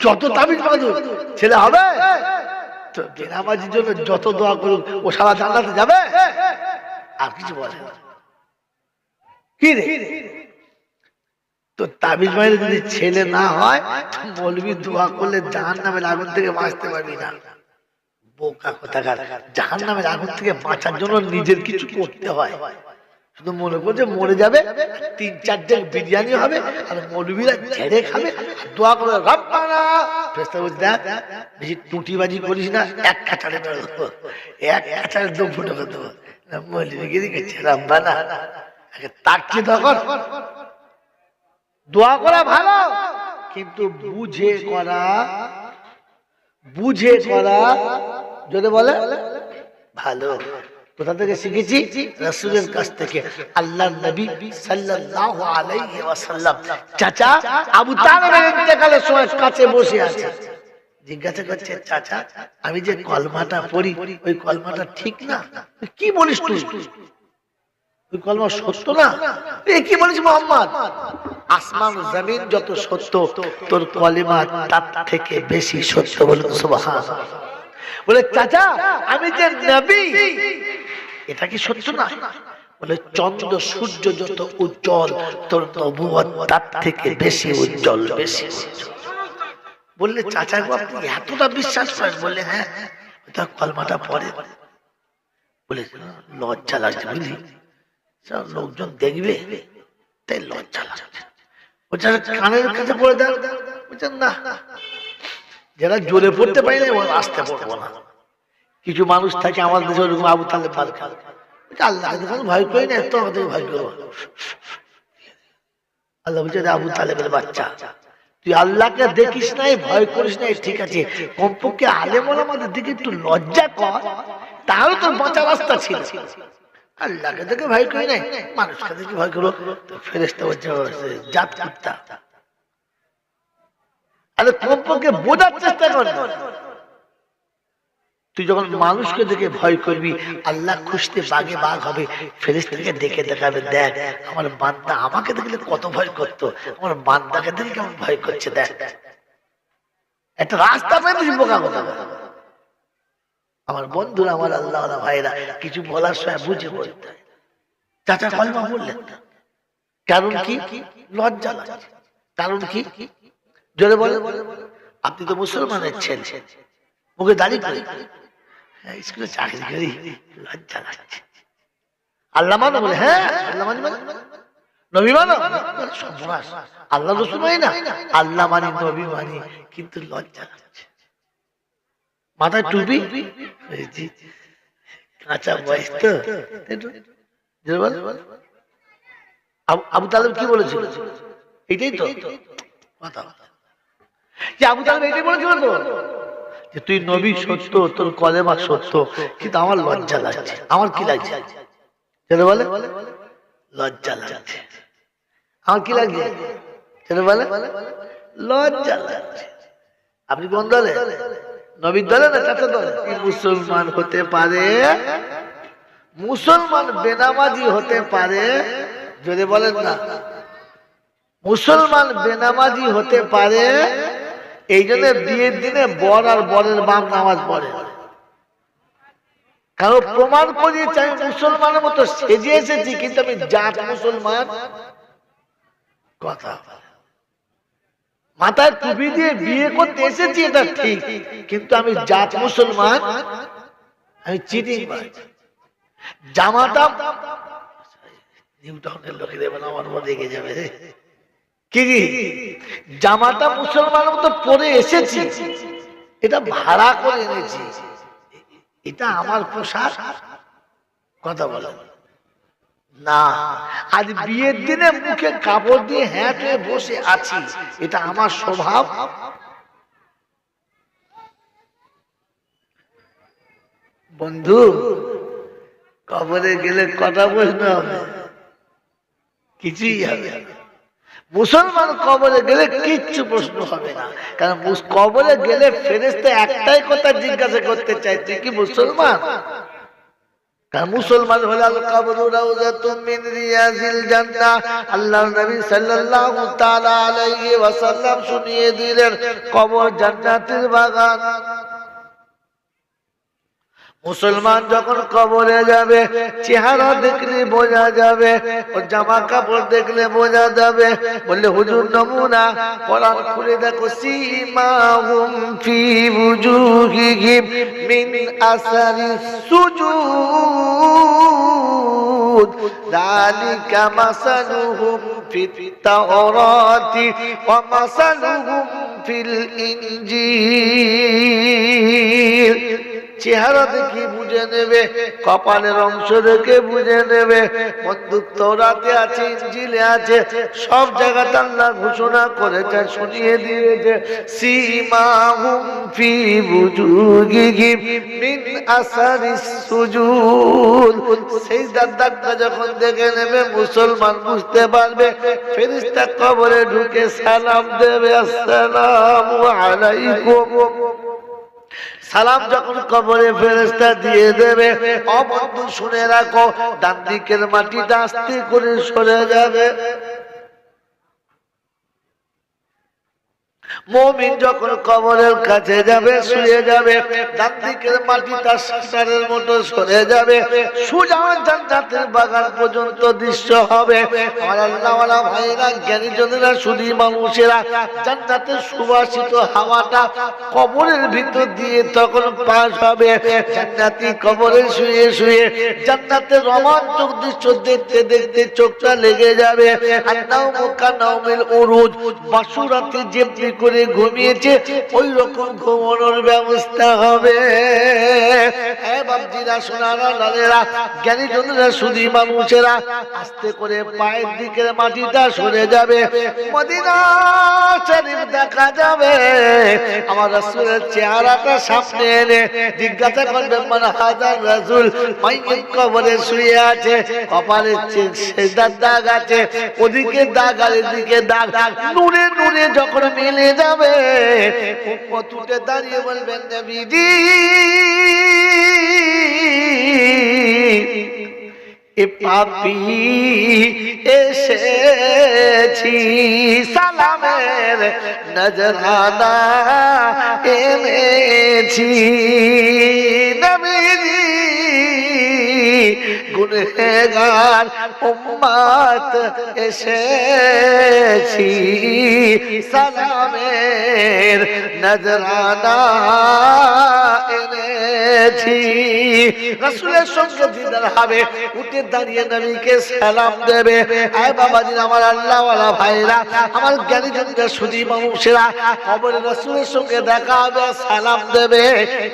যত তাবিজ বাঁধুক ছেলে হবে তো বেনামাজির জন্য যত দোয়া করুক ও সারা জান্নাতে যাবে। আর কিছু বলে কি রে, তো তাবিজ মাইরে যদি ছেলে না হয় মৌলবি দোয়া করলে জাহান্নামের আগুন থেকে বাঁচতে পারবি না। বোকা কোথাকার, জাহান্নামের আগুন থেকে বাঁচার জন্য নিজের কিছু করতে হয়। শুধু মনে করছে মরে যাবে, 3-4 জন বিরিয়ানি হবে আর মৌলবীরা ঝেড়ে খাবে, দোয়া করে রব্বানা। ফেরেশতা বলছে দেখ বেশি টুটিবাজি করিস না, এক কাঁচারে মেরে দেবো, এক কাঁচারে দম ফুটো করে দেবো। মৌলবীগিরি করছে রব্বানা, তাকিয়ে তখন দোয়া করা ভালো, কিন্তু বুঝে করা, বুঝে করা যদি বলে ভালো। কোথা থেকে শিখেছি? রাসূলের কাছ থেকে। আল্লাহর নবী সাল্লাল্লাহু আলাইহি ওয়াসাল্লাম চাচা আবু তালেবের ইন্তেকালের সময় কাছে বসে আছে, জিজ্ঞাসা করছে চাচা আমি যে কলমাটা পড়ি ওই কলমাটা ঠিক না, কি বলিস তুই, ওই কলমা সত্য না? এ কি বলিস মুহাম্মদ? আসমান জমিন যত সত্য তোর কলিমা তার থেকে বেশি সত্য। বলুন সুবহানাল্লাহ। বলে চাচা আমি যে নবী এটা কি সত্য না? বলে চন্দ্র সূর্য যত উজ্জ্বল তোর নবুয়ত তার থেকে বেশি উজ্জ্বল, বেশি। বললে চাচা গো আপনি এতটা বিশ্বাস করেন? বললে হ্যাঁ, ওটা কলমাটা পড়ে। বলে লজ্জা লাগছে বুঝলি, লোকজন দেখবে তাই লজ্জা লাগছে। বলছে কানের কাছে পড়ে দেন। বলছেন না, যারা জোরে পড়তে পারি না আসতে পড়বো না। কিছু মানুষ থাকে আমাদের দেশে ওরকম আবু তালেব মার খায়, আল্লাহকে দেখুন ভয় করি না, তো আমাদের ভয় করবো। আল্লাহ বলছে আবু তালেবের বাচ্চা তুই আল্লাহকে দেখিস নাই, ভয় করিস নাই, ঠিক আছে, কমপক্ষে আলেম ওলামাদের দিকে একটু লজ্জা কর, তাহলে তোর বাঁচার রাস্তা ছিল। আল্লাহকে দেখে ভয় করি নাই, মানুষকে দেখে ভয় করো। ফেরেশতা বলছে জাত কুত্তা, আরে কমপক্ষে বোঝার চেষ্টা কর। তুই যখন মানুষকে দেখে ভয় করবি আল্লাহ খুশিতে বাগে বাঘ হবে, ফেরেশতাকে দেখে দেখাবে দেখ আমার বান্দা আমাকে দেখলে কত ভয় করতো, আমার বান্দাকে দেখে কেমন ভয় করছে, দেখ একটা রাস্তা পেয়ে বোকা কথা। আমার বন্ধুরা, আমার আল্লাহ ভাইরা, কিছু বলার সময় বুঝে বলতে হয়। চাচা কলমা বললেন না, কারণ কি? লজ্জা লাগছে। কারণ কি? জোরে বলে, আপনি তো মুসলমানের ছেলে, মুখে দাড়ি করে স্কুলে চাকরি করি, লজ্জা লাগছে। আল্লাহ মানো? বলে হ্যাঁ আল্লাহ মানি। নবী মানো? আল্লাহ রসুল মানি না, আল্লাহ মানি নবী মানি, কিন্তু লজ্জা লাগছে। মাথায় টুপি, কাঁচা বয়স তো। আবু তালেব কি বলেছিল? এটাই তো কথা, যে আবু তালেব এটাই বলেছিল তো যে তুই নবী সত্য, তোর কলেমা সত্য, কিন্তু আমার লজ্জা লাগছে। আমার কি লাগছে? বলে লজ্জা লাগছে। আমার কি লাগছে? বলে লজ্জা লাগছে। আপনি কোন দলে? নবীর দলে না চাচা দলে? মুসলমান হতে পারে, মুসলমান বেনামাজি হতে পারে, যদি বলেন না মুসলমান বেনামাজি হতে পারে। এই জন্য বিয়ের দিনে বর আর বরের বাপ নামাজ পড়ে, কারণ প্রমাণ করিয়েছে আমি মুসলমানের মতো সেজে এসেছি, কিন্তু আমি জাত মুসলমান। কথা মাথায় টুপি দিয়ে বিয়ে করতে এসেছি এটা ঠিক, কিন্তু আমি জাত মুসলমান, আমি চিটিং বাজ। জামাটা নিউটাউনের লোকে দেবেন আমার মধ্যে এগিয়ে যাবে কি, জামাটা মুসলমানের মতো পরে এসেছি, এটা ভাড়া করে এনেছি, এটা আমার পোশাক। কথা বলে না, আজ বিয়ের দিনে মুখে কাপড় দিয়ে হ্যাঁ হয়ে বসে আছি, এটা আমার স্বভাব। বন্ধু কবরে গেলে কথা বলতে হবে, কিছুই হবে। মুসলমান কবরে গেলে কিচ্ছু প্রশ্ন হবে না, কারণ কবরে গেলে ফেরেশতা একটাই কথা জিজ্ঞাসা করতে চাই, তুই কি মুসলমান? মুসলমান হলে আল কবরু রাউযাতুম মিন রিয়াজিল জান্নাহ, আল্লাহর নবী সাল্লাল্লাহু তাআলা আলাইহি ওয়াসাল্লাম শুনিয়ে দিলেন কবর জান্নাতের বাগান। মুসলমান যখন কবরে যাবে চেহারা দেখলে বোঝা যাবে, ওর জামা কাপড় দেখলে বোঝা যাবে। বললে হুজুর নমুনা, কোরআন খুলে দেখো, সীমাহুম ফি বুজুহিহিম মিন আসারিস সুজুদ যালিকা মাসালুহুম ফিত তাওরাতি ওয়া মাসালুহুম ফিল ইনজিল। চেহারা দেখে বুঝে নেবে, কপালের অংশ দেখে বুঝে নেবে। বন্দুক তওরাতে আছে, ইনজিলে আছে, সব জায়গাতে আল্লাহ ঘোষণা করেছে, শুনিয়ে দিয়েছে, সীমাহুম ফি বুজুহিহিম মিন আসারিস সুজুদ। সিজদার দাগটা যখন দেখে নেবে মুসলমান বুঝতে পারবে, ফেরেশতা কবরে ঢুকে সালাম দেবে, আসসালামু আলাইকুম। সালাম যখন কবরে ফেরেশতা দিয়ে দেবে, ও বন্ধু শুনে রাখো, ডান দিকের মাটিটা আস্তে করে সরে যাবে। মুমিন যখন কবরের কাছে যাবে, শুয়ে যাবে, ডান দিকের মাটিটা সাঁতারের মতো সরে যাবে, সোজা জান্নাতের বাগান পর্যন্ত দৃশ্য হবে। আমার আল্লাহওয়ালা ভাইরা, জ্ঞানীজনেরা, শুধু মানুষেরা, জান্নাতের সুবাসিত হাওয়াটা কবরের ভিতর দিয়ে তখন পাস হবে। জান্নাতি কবরে শুয়ে শুয়ে জান্নাতের রোমাঞ্চক দৃশ্য দেখতে দেখতে চোখটা লেগে যাবে। আন্নাউমু কানাউমিল উরুজ, বাসুরাতে যেমনি করে ঘুমিয়েছে ওই রকম ঘুমানোর ব্যবস্থা হবে। হ্যাঁ বাবজিরা, সোনারা, লালেরা, জ্ঞানীজনেরা, শুধু মানুষেরা, আস্তে করে পায়ের দিকের মাটিটা সরে যাবে, মদিনা শরীফ দেখা যাবে। আমার রাসূলের চেহারাটা সামনে এনে জিজ্ঞাসা করবে, মান হাযার রাসূল, মাইয়িত কবরে শুয়ে আছে, কপালে সিজদার দাগ আছে, ওদিকে দাগ আর এদিকে দাগ, নূরে নূরে যখন মিলে যাবে, উম্মত উঠে দাঁড়িয়ে বলবেন, নবীজি এ পাপী এসেছি, সালামের নজরানা এনেছি। নবীজি গুনহগার উম্মত এসেছি, সালামের নজরানা এনেছি। রাসূলের সঙ্গে দিদার হবে, উঠে দাঁড়িয়ে নবীকে সালাম দেবে। আয় বাবাজি, আমার আল্লাহওয়ালা ভাইরা, আমার জ্ঞানীজনরা, শুধু মানুষেরা, কবরে রাসূলের সঙ্গে দেখা হবে, সালাম দেবে।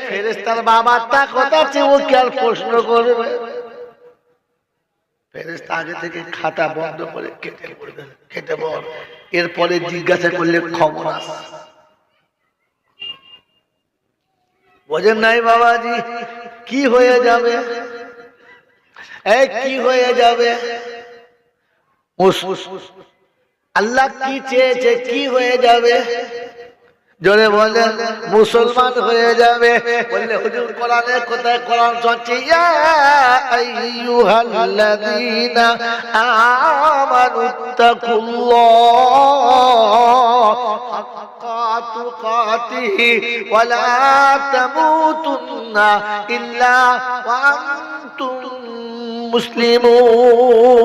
ফেরেশতার বাবাটা কথা চেয়ে ও কি আর প্রশ্ন করবে? ফেরেশতা আগে থেকে খাতা বন্ধ করে কেটে পড়বে, কেটে বল, এরপরে জিজ্ঞাসা করলে খবর আসে। বোঝেন নাই বাবাজি, কি হয়ে যাবে? কি হয়ে যাবে? আল্লাহ কি চেয়েছে, কি হয়ে যাবে? জোরে বলেন, মুসলমান হয়ে যাবে। বললে হুজুর কোরআনে কোথায়? কোরআন শুনছি, ইয়া আইয়ুহাল্লাযীনা আমানুত্তাকুল্লাহ হাক্কা তুকাতিহি ওয়া লা তামুতুন্না ইল্লা ওয়া আনতুম মুসলিমুন।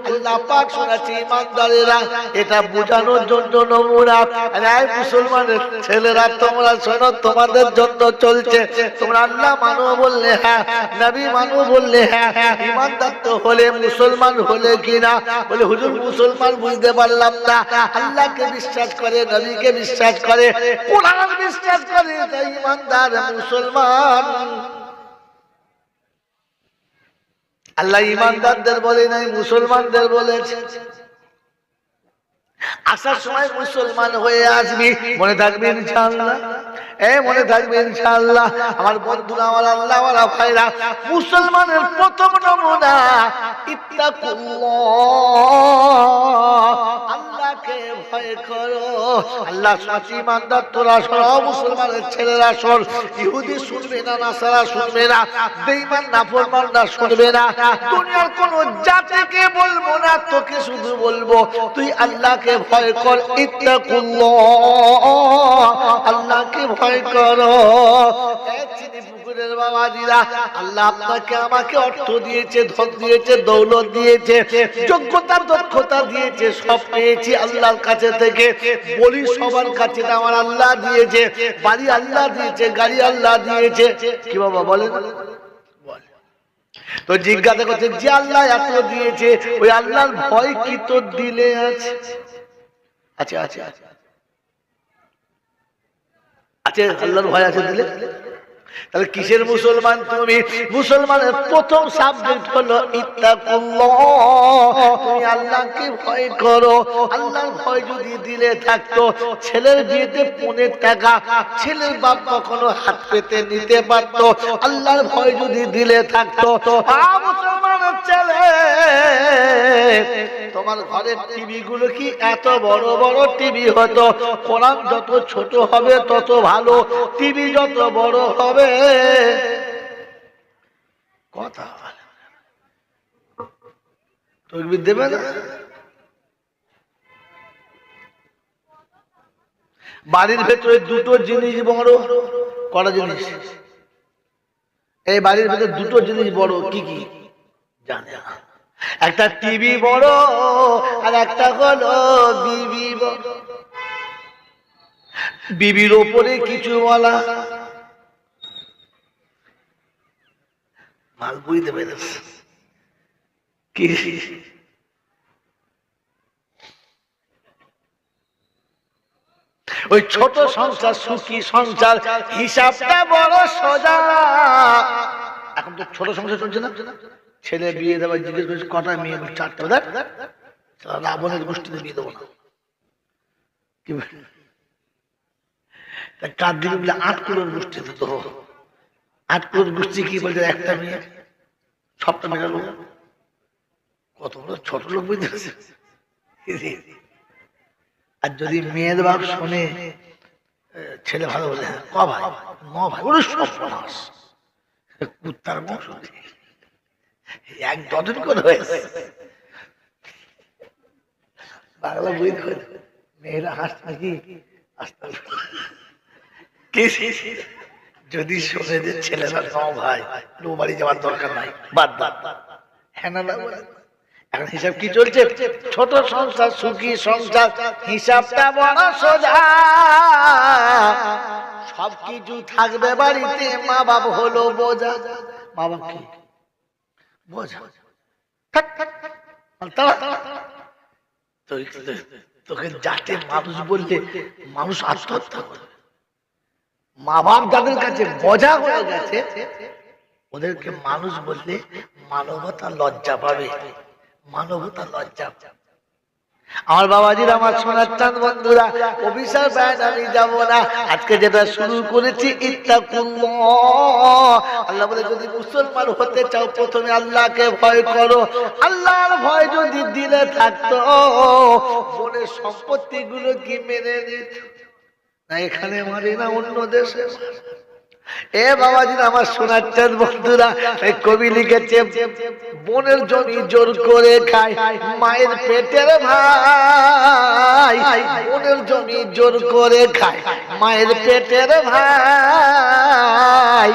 আল্লাহ পাক শোনাচ্ছি, ইমানদারেরা, এটা বোঝানোর জন্য নমুনা। আরে মুসলমানের ছেলেরা, তোমরা শোনো, তোমাদের জন্য চলছে। তোমরা আল্লাহ মানো বললে হ্যাঁ, নবী মানো বললে হ্যাঁ, ইমানদার তো হলে, মুসলমান হলে কিনা? বলে হুজুর মুসলমান বুঝতে পারলাম না। আল্লাহকে বিশ্বাস করে, নবীকে বিশ্বাস করে, কোরআন বিশ্বাস করে, তাই ইমানদার মুসলমান। আল্লাহ ইমানদারদের বলে নাই, মুসলমানদের বলেছে। আসার সময় মুসলমান হয়ে আসবি, মনে থাকবে ইনশাআল্লাহ। মনে থাকবে ইনশাআল্লাহ। আমার বন্ধুরা, আমার আল্লাহওয়ালা ভাইরা, মুসলমানের প্রথম নমুনা ইত্তাকুল্লাহ, আল্লাহ আল্লাহকে ভয় করো। আল্লাহ সাচি ইমানদার তোরা সব মুসলমানের ছেলেরা শোন, ইহুদি শুনবে না, নাসারা শুনবে না, বেঈমান নাফরমানরা শুনবে না, দুনিয়ার কোন জাতিকে বলবো না, তোকে শুধু বলবো তুই আল্লাহকে ভয় কর। ইত্তাকুল্লাহ, আল্লাহকে ভয় করো। পুকুরের বাবাজিরা, আল্লাহ আপনাকে আমাকে অর্থ দিয়েছে, ধন দিয়েছে, দৌলত দিয়েছে, যোগ্যতা দক্ষতা দিয়েছে, সব পেয়েছি আল্লাহর কাছে থেকে। বলি সবার কাছে না, আমার আল্লাহ দিয়েছে। বাড়ি আল্লাহ দিয়েছে, গাড়ি আল্লাহ দিয়েছে। কি বাবা বলেন? তো জিজ্ঞাসা করছে যে আল্লাহ এত দিয়েছে, ওই আল্লাহর ভয় কি তোর দিলে আছে? আচ্ছা আচ্ছা আচ্ছা আচ্ছা, আল্লাহর ভয় আছে দিলে? তাহলে কিসের মুসলমান তুমি? মুসলমানের প্রথম সাবজেক্ট হলো ইত্তাকুল্লাহ, তুমি আল্লাহকে ভয় করো। আল্লাহর ভয় যদি দিলে থাকতো, ছেলের বিয়েতে 15 টাকা ছেলের বাপ কখনো হাত পেতে নিতে পারতো। আল্লাহর ভয় যদি দিলে থাকতো, মুসলমানের ছেলে, তোমার ঘরের টিভি গুলো কি এত বড় বড় টিভি হতো? কোরআন যত ছোট হবে তত ভালো, টিভি যত বড় হবে। কথা তকবীর দেবে না? বাড়ির ভেতরে দুটো জিনিস বড়, কটা জিনিস? এই বাড়ির ভেতরে দুটো জিনিস বড়, কি কি জানে? একটা টিভি বড়, আর একটা হলো বিবি বড়। বিবির ওপরে কিছু বলা, মাল বুঝতে পেরেছ কি? ওই ছোট সংসার, সুখী সংসার, হিসাবটা বড় সোজা। এখন তো ছোট সংসার চলছে না, ছেলে বিয়ে দেওয়া জিজ্ঞেস করছে কটা মেয়ে? 4টা। রাবণের গোষ্ঠীতে বিয়ে দেবো না, কার দিকে বলে 8 কিলোর গোষ্ঠীতে। তো 8 কিলোর গোষ্ঠী কি বলছে? একটা মেয়ে, সবটা মেটালো। কত বড় ছোট লোক বুঝতে পারছে? আর যদি মেয়ের বাপ শোনে ছেলে ভালো বলে, ক ভাই, 9 ভাই, ওরে সর্বনাশ, কুত্তার বংশ, 1 ডজন করে হয়েছে। বাংলা বই মেয়েরা হাস নাকি? যদি শোনে যে ছেলেরা 9 ভাই, ও বাড়ি যাওয়ার দরকার নাই, বাদ বাদ। হ্যাঁ না বলে? এখন হিসাব কি চলছে? ছোট সংসার, সুখী সংসার, হিসাবটা বড় সোজা। সবকিছু থাকবে বাড়িতে, মা বাপ হলো বোঝা। মা বাপ কি বোঝা? তোকে যাতে মানুষ বললে মানুষ আত্মহত্যা করে। মা বাপ যাদের কাছে বোঝা হয়ে গেছে, ওদেরকে মানুষ বললে মানবতা লজ্জা পাবে, মানবতা লজ্জা। আমার বাবাজির, আমার সোনার চাঁদ বন্ধুরা, অভিশাপ ব্যান আমি যাব না। আজকে যেটা শুরু করেছি ইত্তাকুল্লাহ, আল্লাহ বলে যদি মুসলমান হতে চাও প্রথমে আল্লাহকে ভয় করো। আল্লাহর ভয় যদি দিলে থাকতো, বোনের সম্পত্তি গুলো কি মেনে নিত না? এখানে মারি না, অন্য দেশে। এ বাবাজির, আমার সোনার চাঁদ বন্ধুরা, কবি লিখেছে বোনের জমি জোর করে খায় মায়ের পেটের ভাই। বোনের জমি জোর করে খায় মায়ের পেটের ভাই।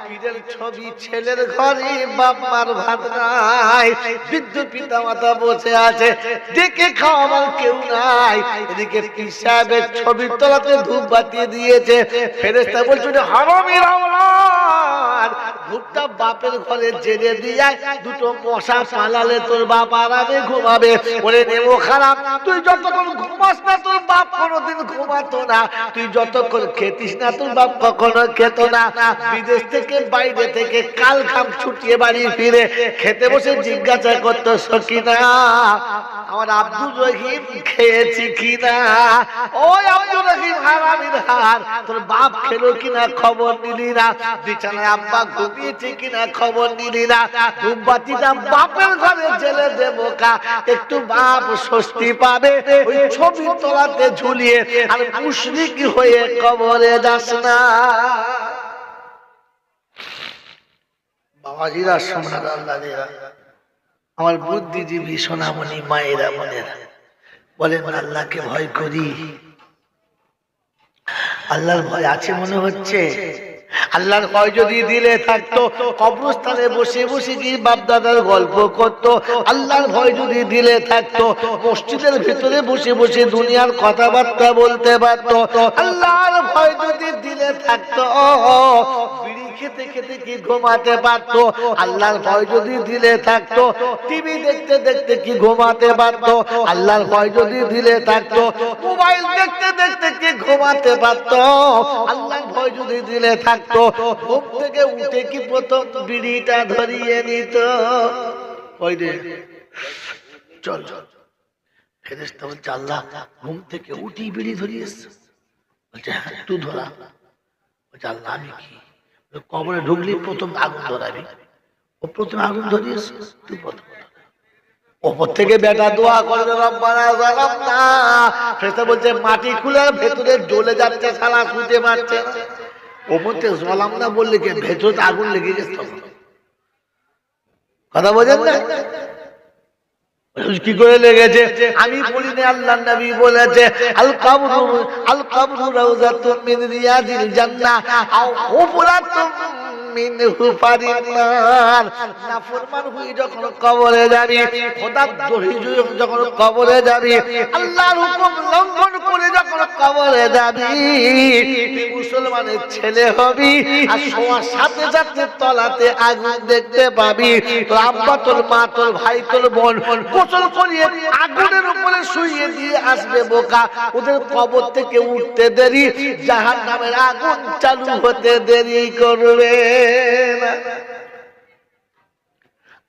পীরের ছবি ছেলের ঘরে, বাবার ভাত নাই। বৃদ্ধ পিতা মাতা বসে আছে, ডেকে খাওয়াবার কেউ নাই। এদিকে পীর সাহেবের ছবির তলাতে ধূপ বাতিয়ে দিয়েছে। ফেরেশতা বলছে হারামির আওলাদ, ধূপটা বাপের ঘরে জেলে দিয়ে দুটো মশা পালালে তোর বাপ আরামে ঘুমাবে। ওরে নেমো খারাপ, তুই যতক্ষণ ঘুমাস না তোর বাপ কোনোদিন ঘুমাতো না। তুই যতক্ষণ খেতিস না তোর বাপ কখনো খেত না। বিদেশ থেকে বাইরে থেকে কাল খাম ছুটিয়ে বাড়ি ফিরে খেতে বসে জিজ্ঞাসা করতো সকিনা আমার আব্দুর রহিম খেয়েছি কিনা? ওই আব্দুর রহিম হারামির হার, তোর বাপ খেলো কিনা খবর নিলি না? বিছানায় আব্বা ঘুমিয়ে ঘটিয়েছে কিনা খবর নিলি না, ধূপবাতিটা বাপের ঘরে জেলে দেবো কা, একটু বাপ স্বস্তি পাবে, ওই ছবি তলাতে ঝুলিয়ে আর মুশরিক হয়ে কবরে যাস না। বাবাজিরা সোনার আল্লাহরা, আমার বুদ্ধিজীবী সোনামণি মায়েরা বোনেরা, বলেন আল্লাহকে ভয় করি? আল্লাহর ভয় আছে মনে হচ্ছে? আল্লাহর ভয় যদি দিলে থাকতো কবরস্থানে বসে বসে কি বাপ দাদার গল্প করতো? আল্লাহর ভয় যদি দিলে থাকতো মসজিদের ভিতরে বসে বসে দুনিয়ার কথাবার্তা বলতে পারতো? আল্লাহর ভয় যদি দিলে থাকতো বিড়ি খেতে খেতে কি ঘুমাতে পারতো? আল্লাহর ভয় যদি দিলে থাকতো টিভি দেখতে দেখতে কি ঘুমাতে পারতো? আল্লাহর ভয় যদি দিলে থাকতো মোবাইল দেখতে দেখতে কি ঘুমাতে পারতো? আল্লাহর ভয় যদি দিলে থাকতো ঘুম থেকে উঠে কি প্রথম বিড়িটা ধরিয়ে নিত? ওই রে চল চল, ফেরেশতা বলছে আল্লাহ ঘুম থেকে উঠি বিড়ি ধরিয়েছে? বলছে হ্যাঁ, তুই ধরা। বলছে আল্লাহ আমি কি? কবরে ঢুকলি প্রথম আগুন ধরাবি, ও প্রথম আগুন ধরিয়েছে, তুই প্রথম। ওপর থেকে বেটা দোয়া করবে রব্বানা যালামনা, ফেরেশতা বলছে মাটি খুলে ভেতরে জ্বলে যাচ্ছে, শালা শুতে পারছে না। ওপর থেকে জ্বলাম না বললে কি ভেতরে আগুন লেগে গেছে? কথা বোঝেন না? কি করে লেগেছে? আমি বলি না, আল্লাহর নবী বলেছে আল কাবরু রাউযাতুম মিন রিয়াদিল জান্নাহ আও হুফরাতুম মিন হুফারিন নার। নাফরমান হয়ে যখন কবরে যাবি, খোদার দ্রোহী যখন কবরে যাবি, আল্লাহর হুকুম লঙ্ঘন করে যখন কবরে যাবি, মুসলমানের ছেলে হবি আর শোয়ার সাথে সাথে তলাতে আগুন দেখতে পাবি। তোর আব্বা, তোর মা, তোর ভাই, তোর বোন গোসল করিয়ে আগুনের উপরে শুইয়ে দিয়ে আসবে বোকা। ওদের কবর থেকে উঠতে দেরি, জাহান্নামের আগুন চালু হতে দেরি করবে না।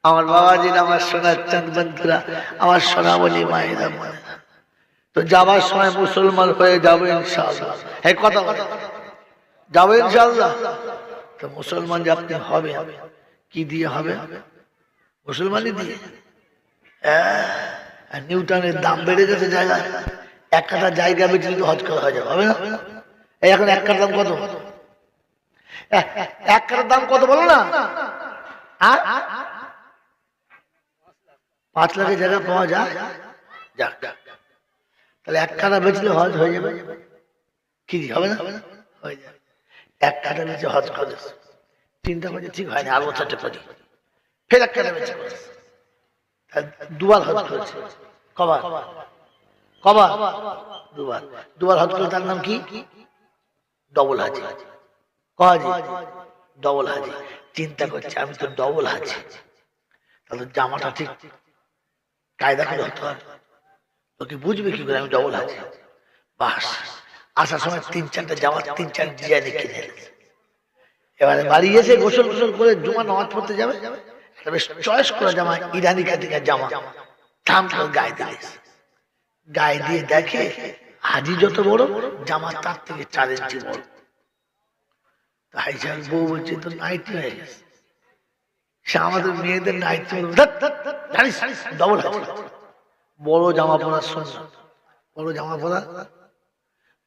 আমার বাবাজি, আমার সোনার চাঁদ বন্ধুরা, আমার সোনামণি মায়েরা বোনেরা, তো যাবার সময় মুসলমান হয়ে যাবো ইনশাআল্লাহ। এই কথা যাবো ইনশাআল্লাহ। তো মুসলমান যে আপনি হবে, কি দিয়ে হবে? মুসলমানই দিয়ে। নিউটনের দাম বেড়ে গেছে জায়গা, এক কাঠা জায়গা বেঁচে যদি হজ করা হয়ে যাবে, হবে না? এই এখন এক কাঠার দাম কত? এক কাঠার দাম কত বলো না? 5 লাখের জায়গা পাওয়া যায়? যাক, তাহলে এক কাঠা বেচলে হজ হয়ে যাবে। কি হবে না? হয়ে যাবে। এক কাঠা বেচে হজ করে চিন্তা করছে ঠিক হয়নি, আর বছরটা করি, ফের এক কাঠা বেচে করে দুবার হজ করেছে। কবার? কবার? দুবার। দুবার হজ করে তার নাম কি? ডবল হাজি। কহাজি? ডবল হাজি। চিন্তা করছে আমি তো ডবল হাজি, তাহলে জামাটা ঠিক কায়দা করে হতে হবে। তোকে বুঝবে কি করে আমি ডবল হাজি? বাস আসার সময় 3-4টা জামা 3-4 ডিজাইনে কিনে এনেছে। এবারে বাড়ি এসে গোসল গোসল করে জুমা নামাজ পড়তে যাবে, বেশ চয়েস করে জামা, ইরানি কাটিকার জামা, দাম করে গায়ে দিয়েছে। গায়ে দিয়ে দেখে হাজি যত বড়, জামা তার থেকে 4 ইঞ্চি বড়। তাই বউ বলছে তো নাইটি হয়ে গেছে। সে আমাদের মেয়েদের নাইটি জানিস ডবল হাজি। বড় জামা পরা সুন্নাত, বড় জামা পরা,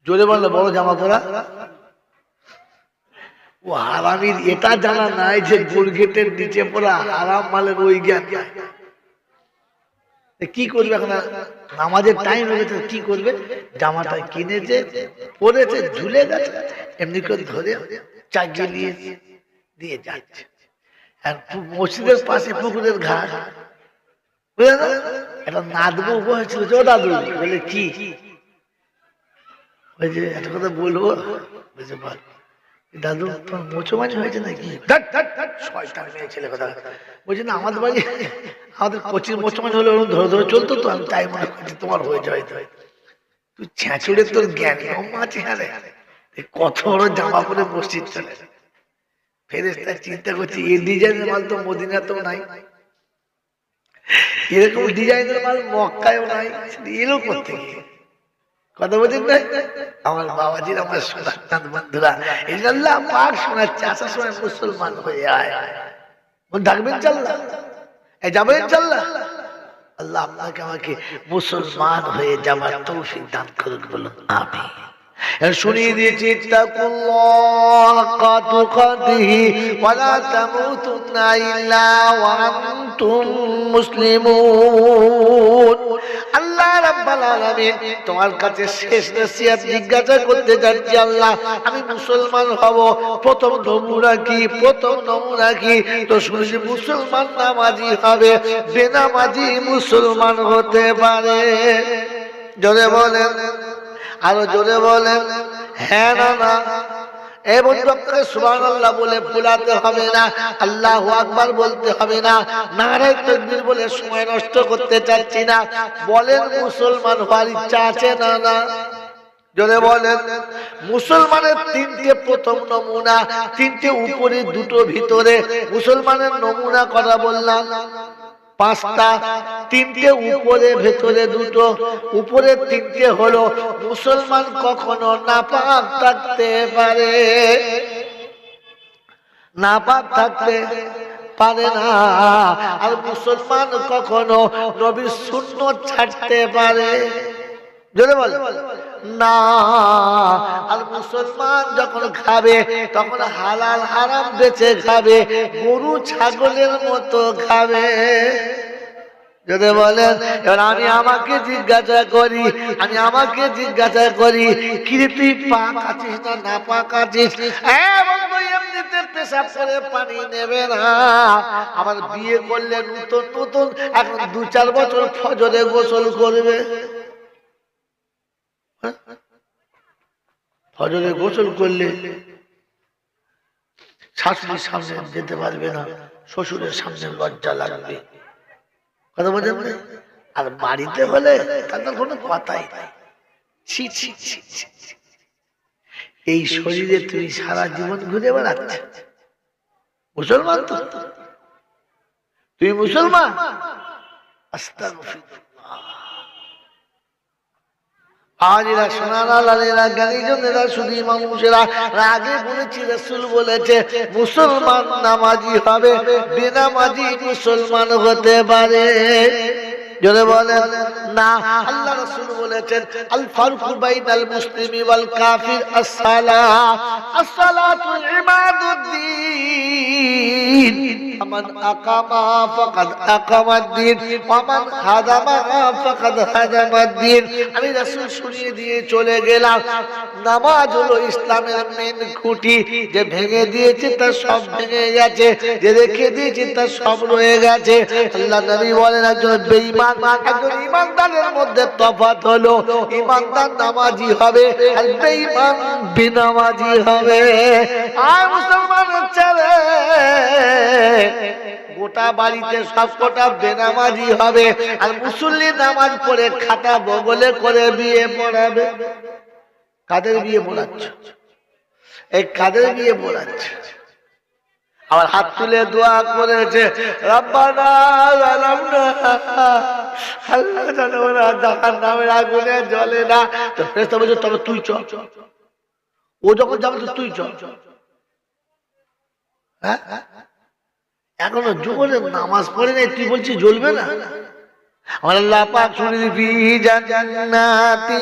জোরে বললে বড় জামা পরা। ও হারামির এটা জানা নাই যে গোলগেটের নিচে পড়া হারাম মালের ওই জ্ঞান। কি করবে এখন? নামাজের টাইম হয়ে গেছে, কি করবে? জামাটা কিনেছে, পরেছে, ঝুলে গেছে, এমনি করে ধরে চাগিয়ে নিয়ে দিয়ে যাচ্ছে। আর মসজিদের পাশে পুকুরের ঘাট, বুঝলে না? একটা নাদবো হয়েছিল, ও দাদু বলে কি? ওই যে একটা কথা বলবো, বুঝতে পার দাদু তোমার মোচমানি হয়েছে নাকি? শয়তান মেয়ে ছেলে কথা বলছি না, আমাদের বাড়ি আমাদের কচির মোচমানি হলে ওরকম ধরে ধরে চলতো, তো আমি তাই মনে করছি তোমার হয়ে যায়। তুই ছেঁচড়ে তোর জ্ঞান কম আছে। কত বড় জামা পরে মসজিদ চলে। ফেরেশতা চিন্তা করছি এই ডিজাইনের মাল তো মদিনাতেও নাই, এরকম ডিজাইনের মাল মক্কায়ও নাই, এলো কোথেকে? কথা বলেন না আমার বাবাজির, আমার সোনার বন্ধুরা, এই যে আল্লাহ পাক শোনাচ্ছে, আসার সময় মুসলমান হয়ে আয়। ডাকবেন চাল্লা, এই যাবেন চাল্লা। আল্লাহ আপনাকে আমাকে মুসলমান হয়ে যাওয়ার তৌফিক দান করুন, বলুন আমিন। শুনিয়ে দিয়েছি তাকুল্লাহ হাক্কা তুকাতিহি ওয়া লা তামুতুন্না ইল্লা ওয়া আনতুম মুসলিমুন। আল্লাহ রাব্বুল আলামিন তোমার কাছে শেষ নসিহত জিজ্ঞাসা করতে যাচ্ছি। আল্লাহ আমি মুসলমান হব, প্রথম নমুনা কি? প্রথম নমুনা কি? তো শুনেছি মুসলমান নামাজি হবে, বেনামাজি মুসলমান হতে পারে। জোরে বলেন, আরো জোরে বলেন হ্যাঁ না না। এই বন্ধু আপনাকে সুবহানাল্লাহ বলে ভুলাতে হবে না, আল্লাহু আকবার বলতে হবে না, নারায়ে তাকবীর বলে সময় নষ্ট করতে চাচ্ছি না। বলেন মুসলমান হওয়ার ইচ্ছা আছে না না? জোরে বলেন। মুসলমানের তিনটে প্রথম নমুনা, তিনটে উপরে দুটো ভিতরে। মুসলমানের নমুনা কথা বললাম পাঁচটা, তিনটে উপরে ভেতরে দুটো। উপরের তিনটে হলো মুসলমান কখনো নাপাক থাকতে পারে, নাপাক থাকতে পারে না। আর মুসলমান কখনো নবীর সুন্নাত ছাড়তে পারে, জোরে বল না। আর মুসলমান যখন খাবে তখন হালাল হারাম বেছে খাবে, গরু ছাগলের মতো খাবে, যদি বলেন। এবার আমি আমাকে জিজ্ঞাসা করি, আমি আমাকে জিজ্ঞাসা করি, কি রে তুই পাক আছিস না না পাক আছিস? এমনিতে পেশাব করে পানি নেবে না, আবার বিয়ে করলে নতুন নতুন এখন 2-4 বছর ফজরে গোসল করবে। ফজরে গোসল করলে শাশুড়ির সামনে যেতে পারবে না, শ্বশুরের সামনে লজ্জা লাগবে, কথা বলছেন। আর বাড়িতে হলে তাদের কোনো কথাই নাই। এই শরীরে তুমি সারা জীবন ঘুরে বেড়াচ্ছ। মুসলমান তো তুমি, মুসলমান। আস্তাগফিরুল্লাহ। আজরা সোনারা লালেরা জ্ঞানীজনেরা শুধু মানুষেরা আগে বলেছি, রাসূল বলেছে মুসলমান নামাজি হবে, বেনামাজি মুসলমান হতে পারে। জোরে বলেন না। আল্লাহ রাসূল বলেছেন আল ফারকু বাইনাল মুসলিমি ওয়াল কাফির as-সালাহ, as-সালাতু ইমাদুদ্দিন, মান আকামা ফাকাদ আকামাদ-দ্বীন ওয়া মান হাদামা ফাকাদ হাদামাদ-দ্বীন। আমি রাসূল শুনিয়ে দিয়ে চলে গেলাম, নামাজ হলো ইসলামের মেন খুঁটি। যে ভেঙে দিয়েছে তার সব ভেঙে গেছে, যে রেখে দিয়েছে তার সব রয়ে গেছে। আল্লাহ নবী বলেন একজন বেঈমান একজন ইমানদারের মধ্যে তফাৎ হলো, ইমানদার নামাজি হবে আর বেঈমান বেনামাজি হবে। আর মুসলমানের ছেলে গোটা বাড়িতে সব কটা বেনামাজি হবে, আর মুসল্লি নামাজ পড়ে খাতা বগলে করে বিয়ে পড়াবে। কাদের বিয়ে পড়াচ্ছে? এই কাদের বিয়ে পড়াচ্ছে? আবার হাত তুলে দোয়া করেছে, রব্বানা যালামনা, আল্লাহ জানো না জাহান্নামের আগুনে জ্বলে না। তো ফেরেশতা বলছে তবে তুই চল, ও যখন যাবে তো তুই চল। হ্যাঁ, এখনো জীবনে নামাজ পড়ে নাই, তুই বলছিস জ্বলবে না? আল্লাহ পাক শুনিয়ে ফি জান্নাতি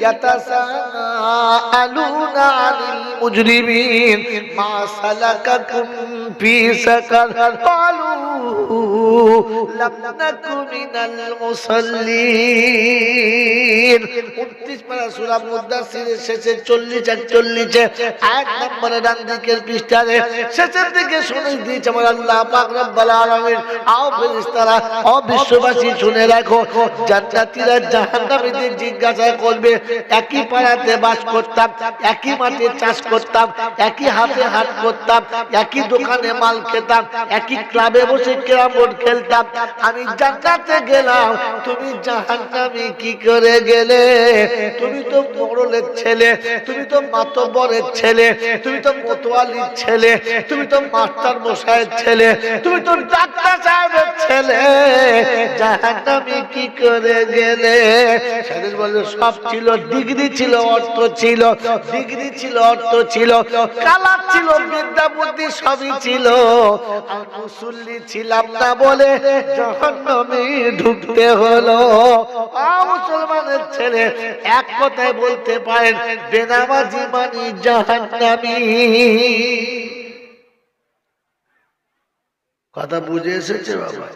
ইয়াতাসাআলুনা আনিল মুজরিমিন মা সালাকাকুম ফি সাকার ক্বালু লাম নাকু মিনাল মুসাল্লিন। 29 পারা সূরা মুদাসসিরের শেষে 40-41 আয়াত নম্বরে ডান দিকের পৃষ্ঠারে শেষের দিকে শুনিয়ে দিয়েছে আমার আল্লাহ পাক রব্বুল আলামিন। আও ফেরেশতারা, ও বিশ্ববাসী শুনে রাখো, জান্নাতীরা জাহান্নামীদের জিজ্ঞাসা করবে, একই পাড়াতে বাস করতাম, একই মাঠে চাষ করতাম, একই হাতে হাট করতাম, একই দোকানে মাল খেতাম, একই ক্লাবে বসে বসে ক্যারাম বোর্ড খেলতাম, আমি জান্নাতে গেলাম, তুমি জাহান্নামে কি করে গেলে? তুমি তো মোড়লের ছেলে, তুমি তো মাতব্বরের ছেলে, তুমি তো মোতওয়ালির ছেলে, তুমি তো মাস্টার মশাইয়ের ছেলে, তুমি তো ডাক্তার সাহেবের ছেলে, জাহান্নামে কি করে গেলে? সেদিন বলে সব ছিল, ডিগ্রি ছিল, অর্থ ছিল, ডিগ্রি ছিল, অর্থ ছিল, কালার ছিল, বিদ্যা বুদ্ধি সবই ছিল, আর মুসল্লি ছিলাম না বলে জাহান্নামে ঢুকতে হলো। মুসলমানের ছেলে, এক কথায় বলতে পারেন বেনামাজি মানি জাহান্নামী। কথা বুঝে এসেছে বাবা?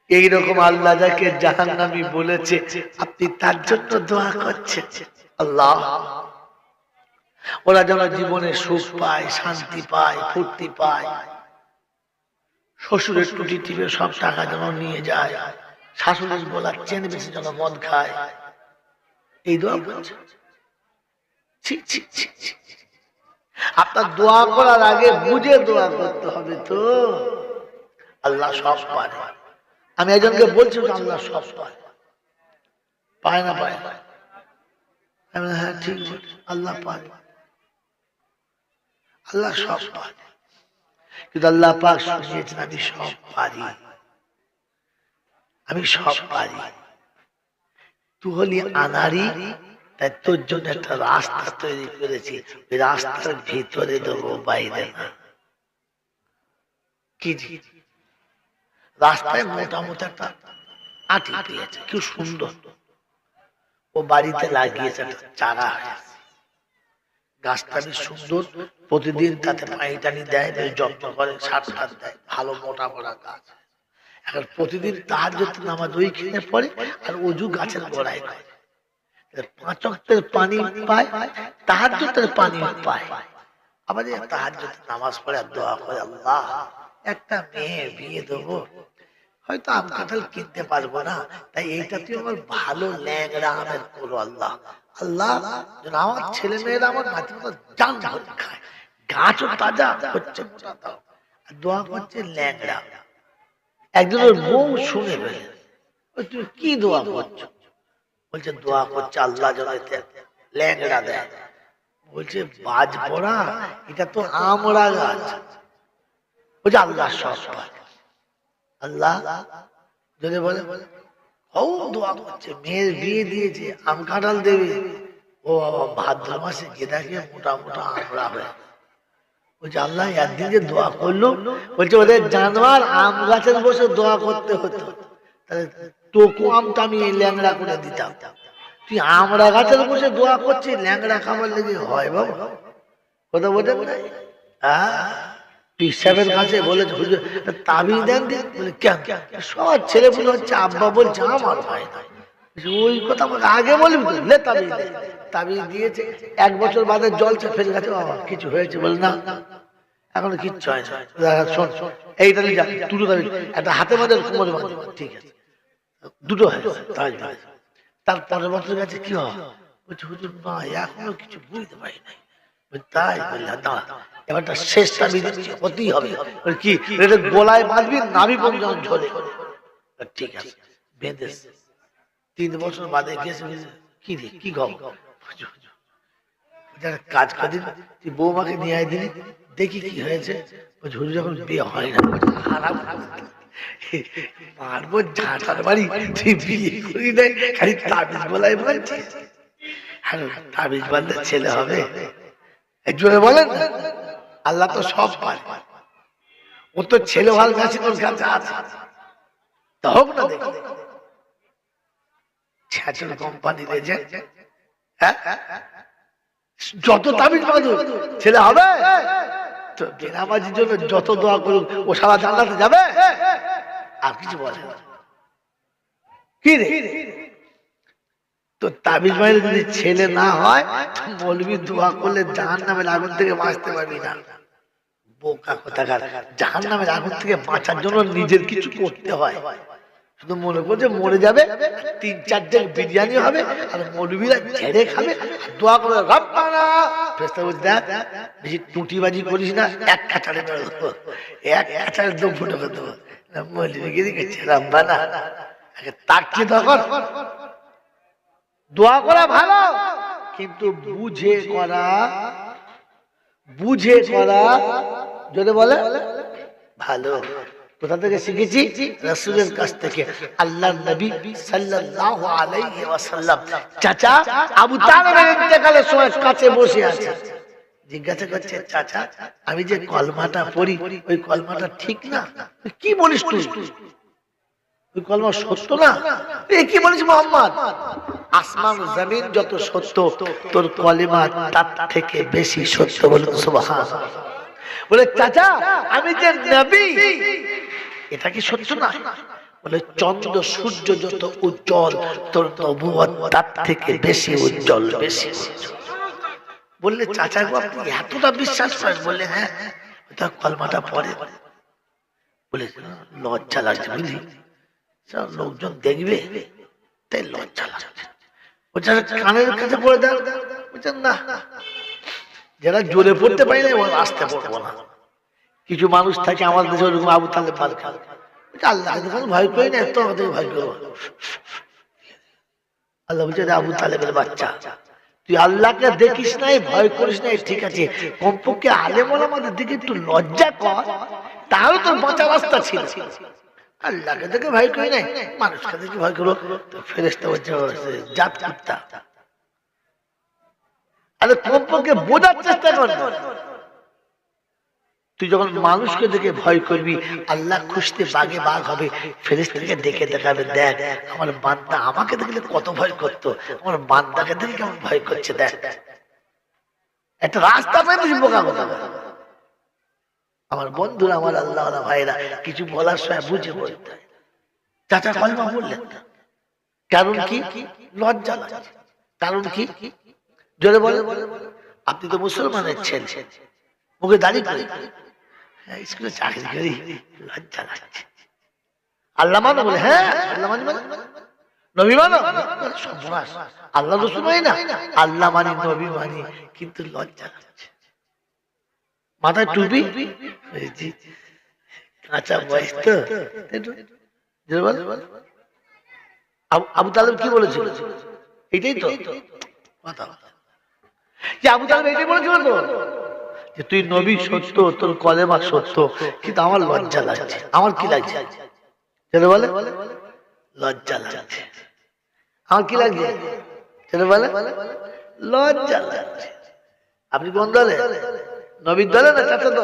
এইরকম আল্লাহ যাকে জাহান্নামী বলেছে, আপনি তার জন্য দোয়া করছেন, আল্লাহ ওরা যেন জীবনে সুখ পায়, শান্তি পায়, ফুর্তি পায়, শ্বশুরের টুটি টিপে সব টাকা যেন নিয়ে যায়, শাশুড়ির গলার চেন বেশি যেন মদ খায়, এই দোয়া করছে। আপনার দোয়া করার আগে বুঝে দোয়া করতে হবে তো। আল্লাহ সব পারে। আমি একজনকে বলছি আল্লাহ সব পায়, পায় না পায়? হ্যাঁ ঠিক বলছি, আল্লাহ পায়, আল্লাহ সব পারে, কিন্তু আল্লাহ পাক শুনিয়েছেন আমি সব পারি, আমি সব পারি। তুই হলি আনারি, তাই তোর জন্য একটা রাস্তা তৈরি করেছি, ওই রাস্তার ভিতরে দেবো, বাইরে না। কি রাস্তায় মোটামুটি একটা আটি পেয়েছে, কি সুন্দর, ও বাড়িতে লাগিয়েছে একটা চারা, গাছটা বেশ সুন্দর, প্রতিদিন তাতে পানি টানি দেয়, যত্ন করে, সার সার দেয়, ভালো মোটা মোটা গাছ। এখন প্রতিদিন তাহাজ্জুদ নামাজ ওইখানে পড়ে, আর ওযু গাছের গোড়ায় করে, 5 ওয়াক্তের পানি পায়, তাহাজ্জুদের পানি পায়। আবার তাহাজ্জুদ নামাজ পড়ে আর দোয়া করে, আল্লাহ একটা মেয়ে বিয়ে দেবো, হয়তো আম কাঁঠাল কিনতে পারবো না, তাই এইটা তুই আমার ভালো ল্যাংড়া আমের করো আল্লাহ। আল্লাহ যেন আমার ছেলে মেয়েরা আমার নাতি জান ধরে খায়, গাছও তাজা হচ্ছে, মোটা দাও, আর দোয়া করছে ল্যাংড়া। একজনের বউ শুনে ফেলে, তুমি কি দোয়া করছো? বলছে দোয়া করছে আল্লাহ যেন ল্যাংড়া দেয়। বলছে বাজ পড়া, এটা তো আমড়া গাছ। বলছে আল্লাহ সব পায়, আল্লাহ যদি বলে ও দোয়া করছে, মেয়ের বিয়ে দিয়েছে, আম কাঁঠাল দেবে, ও বাবা ভাদ্র মাসে গেদাকে মোটা মোটা আমড়া হয়ে। বলছে আল্লাহ একদিন যে দোয়া করলো, বলছে ওদের জানোয়ার আম গাছের বসে দোয়া করতে হতো, তাহলে তোকে আমটা আমি ল্যাংড়া করে দিতাম, তুই আমড়া গাছের বসে দোয়া করছিস, ল্যাংড়া খাবার লেগে হয় বাবা? কথা বোঝেন না? পিসাবের কাছে বলেছে হুজুর তাবিজ দেন, বলে কেন? সবার ছেলে পুলে হচ্ছে আব্বা বলছে আমার ভাই না, ওই কথা আমাকে আগে বলবি তো, লে তাবিজ দে। তাবিজ দিয়েছে, 1 বছর বাদে জলছে ফেলে গেছে, বাবা কিছু হয়েছে? বলে না এখনো কিচ্ছু হয় না। শোন এইটা নিয়ে যা, দুটো তাবিজ, একটা হাতে বাঁধে, কোমরে বাঁধে, ঠিক আছে, দুটো হয়েছে তাবিজ বাঁধে। তার পরের বছর গেছে, কি হয়? বলছে হুজুর না এখনো কিছু বুঝতে পারি নাই। তাই বললাম দাঁড়া, এবারটা শেষ তাবিজ হতেই হবে। কি গোলায় বাঁধবি, নাভি পর্যন্ত ঝরে, ঠিক আছে বেঁধে। 3 বছর বাদে গেছে, কি রে কি গম কাজ কদিন তুই বৌমাকে নিয়ে আয় দিলি, দেখি কি হয়েছে। হুজুর যখন বিয়ে হয় না, খারাপ মারবো ঝাঁটার বাড়ি, তুই বিয়ে করি নাই, খালি তাবিজ বলাই বলছিস। তাবিজ বাঁধলে ছেলে হবে? জোরে বলেন না, আল্লাহ তো সব পারে, ও তো ছেলে ভালো মেশিন ওর কাছে আছে, তা হোক না দেখি। ছেচল কোম্পানির এজেন্ট, যত তাবিজ বাঁধুক ছেলে হবে, তো বেনামাজির জন্য যত দোয়া করুক, ও সারা জান্নাতে যাবে। আর কিছু বলে কি রে? তো তাবিজ মাইলে যদি ছেলে না হয়, মৌলবি দোয়া করলে জাহান্নামের আগুন থেকে বাঁচতে পারবি না। বোকা কোথাকার, জাহান্নামের আগুন থেকে বাঁচার জন্য নিজের কিছু করতে হয়। শুধু মনে করছে মরে যাবে, 3-4 বিরিয়ানি হবে, আর মৌলবিরা ঝেড়ে খাবে, দোয়া করে রব্বানা ফেরেশতা বলছে দেখ বেশি টুটিবাজি করিস না, এক কাঁচারে মেরে দেবো, এক কাঁচারে দম ফুটে দেবো। মৌলবীগিরি করছে রাব্বানা, তাকিয়ে তখন দোয়া করা ভালো, কিন্তু বুঝে করা, বুঝে করা যদি বলে ভালো। কোথা থেকে শিখেছি? রাসূলের কাছ থেকে। আল্লাহর নবী সাল্লাল্লাহু আলাইহি ওয়াসাল্লাম চাচা আবু তালেবের ইন্তেকালের সময় কাছে বসে আছে, জিজ্ঞাসা করছে চাচা আমি যে কলমাটা পড়ি ওই কলমাটা ঠিক না? কি বলিস তুই? ওই কলমা সত্য না? এ কি বলিস মুহাম্মদ? আসমান জমিন যত সত্য, তোর কলিমা তার থেকে বেশি সত্য। বলুন সুবহানাল্লাহ। বলে চাচা আমি যে নবী এটা কি সত্য না? বলে চন্দ্র সূর্য যত উজ্জ্বল, তোর নবুয়ত তার থেকে বেশি উজ্জ্বল, বেশি। বললে চাচা গো আপনি এতটা বিশ্বাস করেন? বললে হ্যাঁ, ওটা কলমাটা পড়ে। বলে লজ্জা লাগছে বুঝলি, সব লোকজন দেখবে তাই লজ্জা লাগছে। ওটা কানের কাছে পড়ে দেন। বলছেন না, যারা জোরে পড়তে পারি না আসতে পড়বো না। কিছু মানুষ থাকে আমাদের দেশে ওরকম আবু তালেব মার খায়, আল্লাহ ভয় করি না, এত আমাদের ভয় করবো। আল্লাহ বলছে আবু তালেবের বাচ্চা, তুই আল্লাহকে দেখিস নাই, ভয় করিস নাই, ঠিক আছে, কমপক্ষে আলেম ওলামাদের দিকে একটু লজ্জা কর, তাহলে তোর বাঁচার রাস্তা ছিল। আল্লাহকে দেখে ভয় করি নাই, মানুষকে দেখে ভয় করো। ফেরেশতা বলছে জাত কুত্তা, আরে কমপক্ষে বোঝার চেষ্টা কর। তুই যখন মানুষকে দেখে ভয় করবি, আল্লাহ খুশিতে বাগে বাগ হবে, ফেরেশতাকে দেখে দেখাবে দেখ আমার বান্দা আমাকে দেখলে কত ভয় করতো, আমার বান্দাকে দেখে কেমন ভয় করছে, দেখ একটা রাস্তা পেয়েছিস বোকা কথা। আমার বন্ধুরা, আমার আল্লাহ ভাইরা, কিছু বলার সময় বুঝে বলতে হয়। চাচা কলমা বললেন না, কারণ কি? লজ্জা লাগে। কারণ কি? জোরে বলে, আপনি তো মুসলমানের ছেলে, মুখে দাড়ি করে স্কুলে চাকরি করি, লজ্জা লাগছে। আল্লাহ মানো? বলে হ্যাঁ আল্লাহ মানি। নবী মানো? সর্বনাশ, আল্লাহ রসুল মানি না, আল্লাহ মানি নবী মানি, কিন্তু লজ্জা লাগছে। মাথায় টুপি, কাঁচা বয়স তো। আবু তালেব কি বলেছিল? এটাই তো কথা, যে আবু তালেব এটাই বলেছিল তো যে তুই নবী সত্য, তোর কলেমা সত্য, কিন্তু আমার লজ্জা লাগছে। আমার কি লাগছে? ছেলে বলে লজ্জা লাগছে। আমার কি লাগছে? ছেলে বলে লজ্জা লাগছে। আপনি কোন দলে? নবীর দলে না চাচা দলে?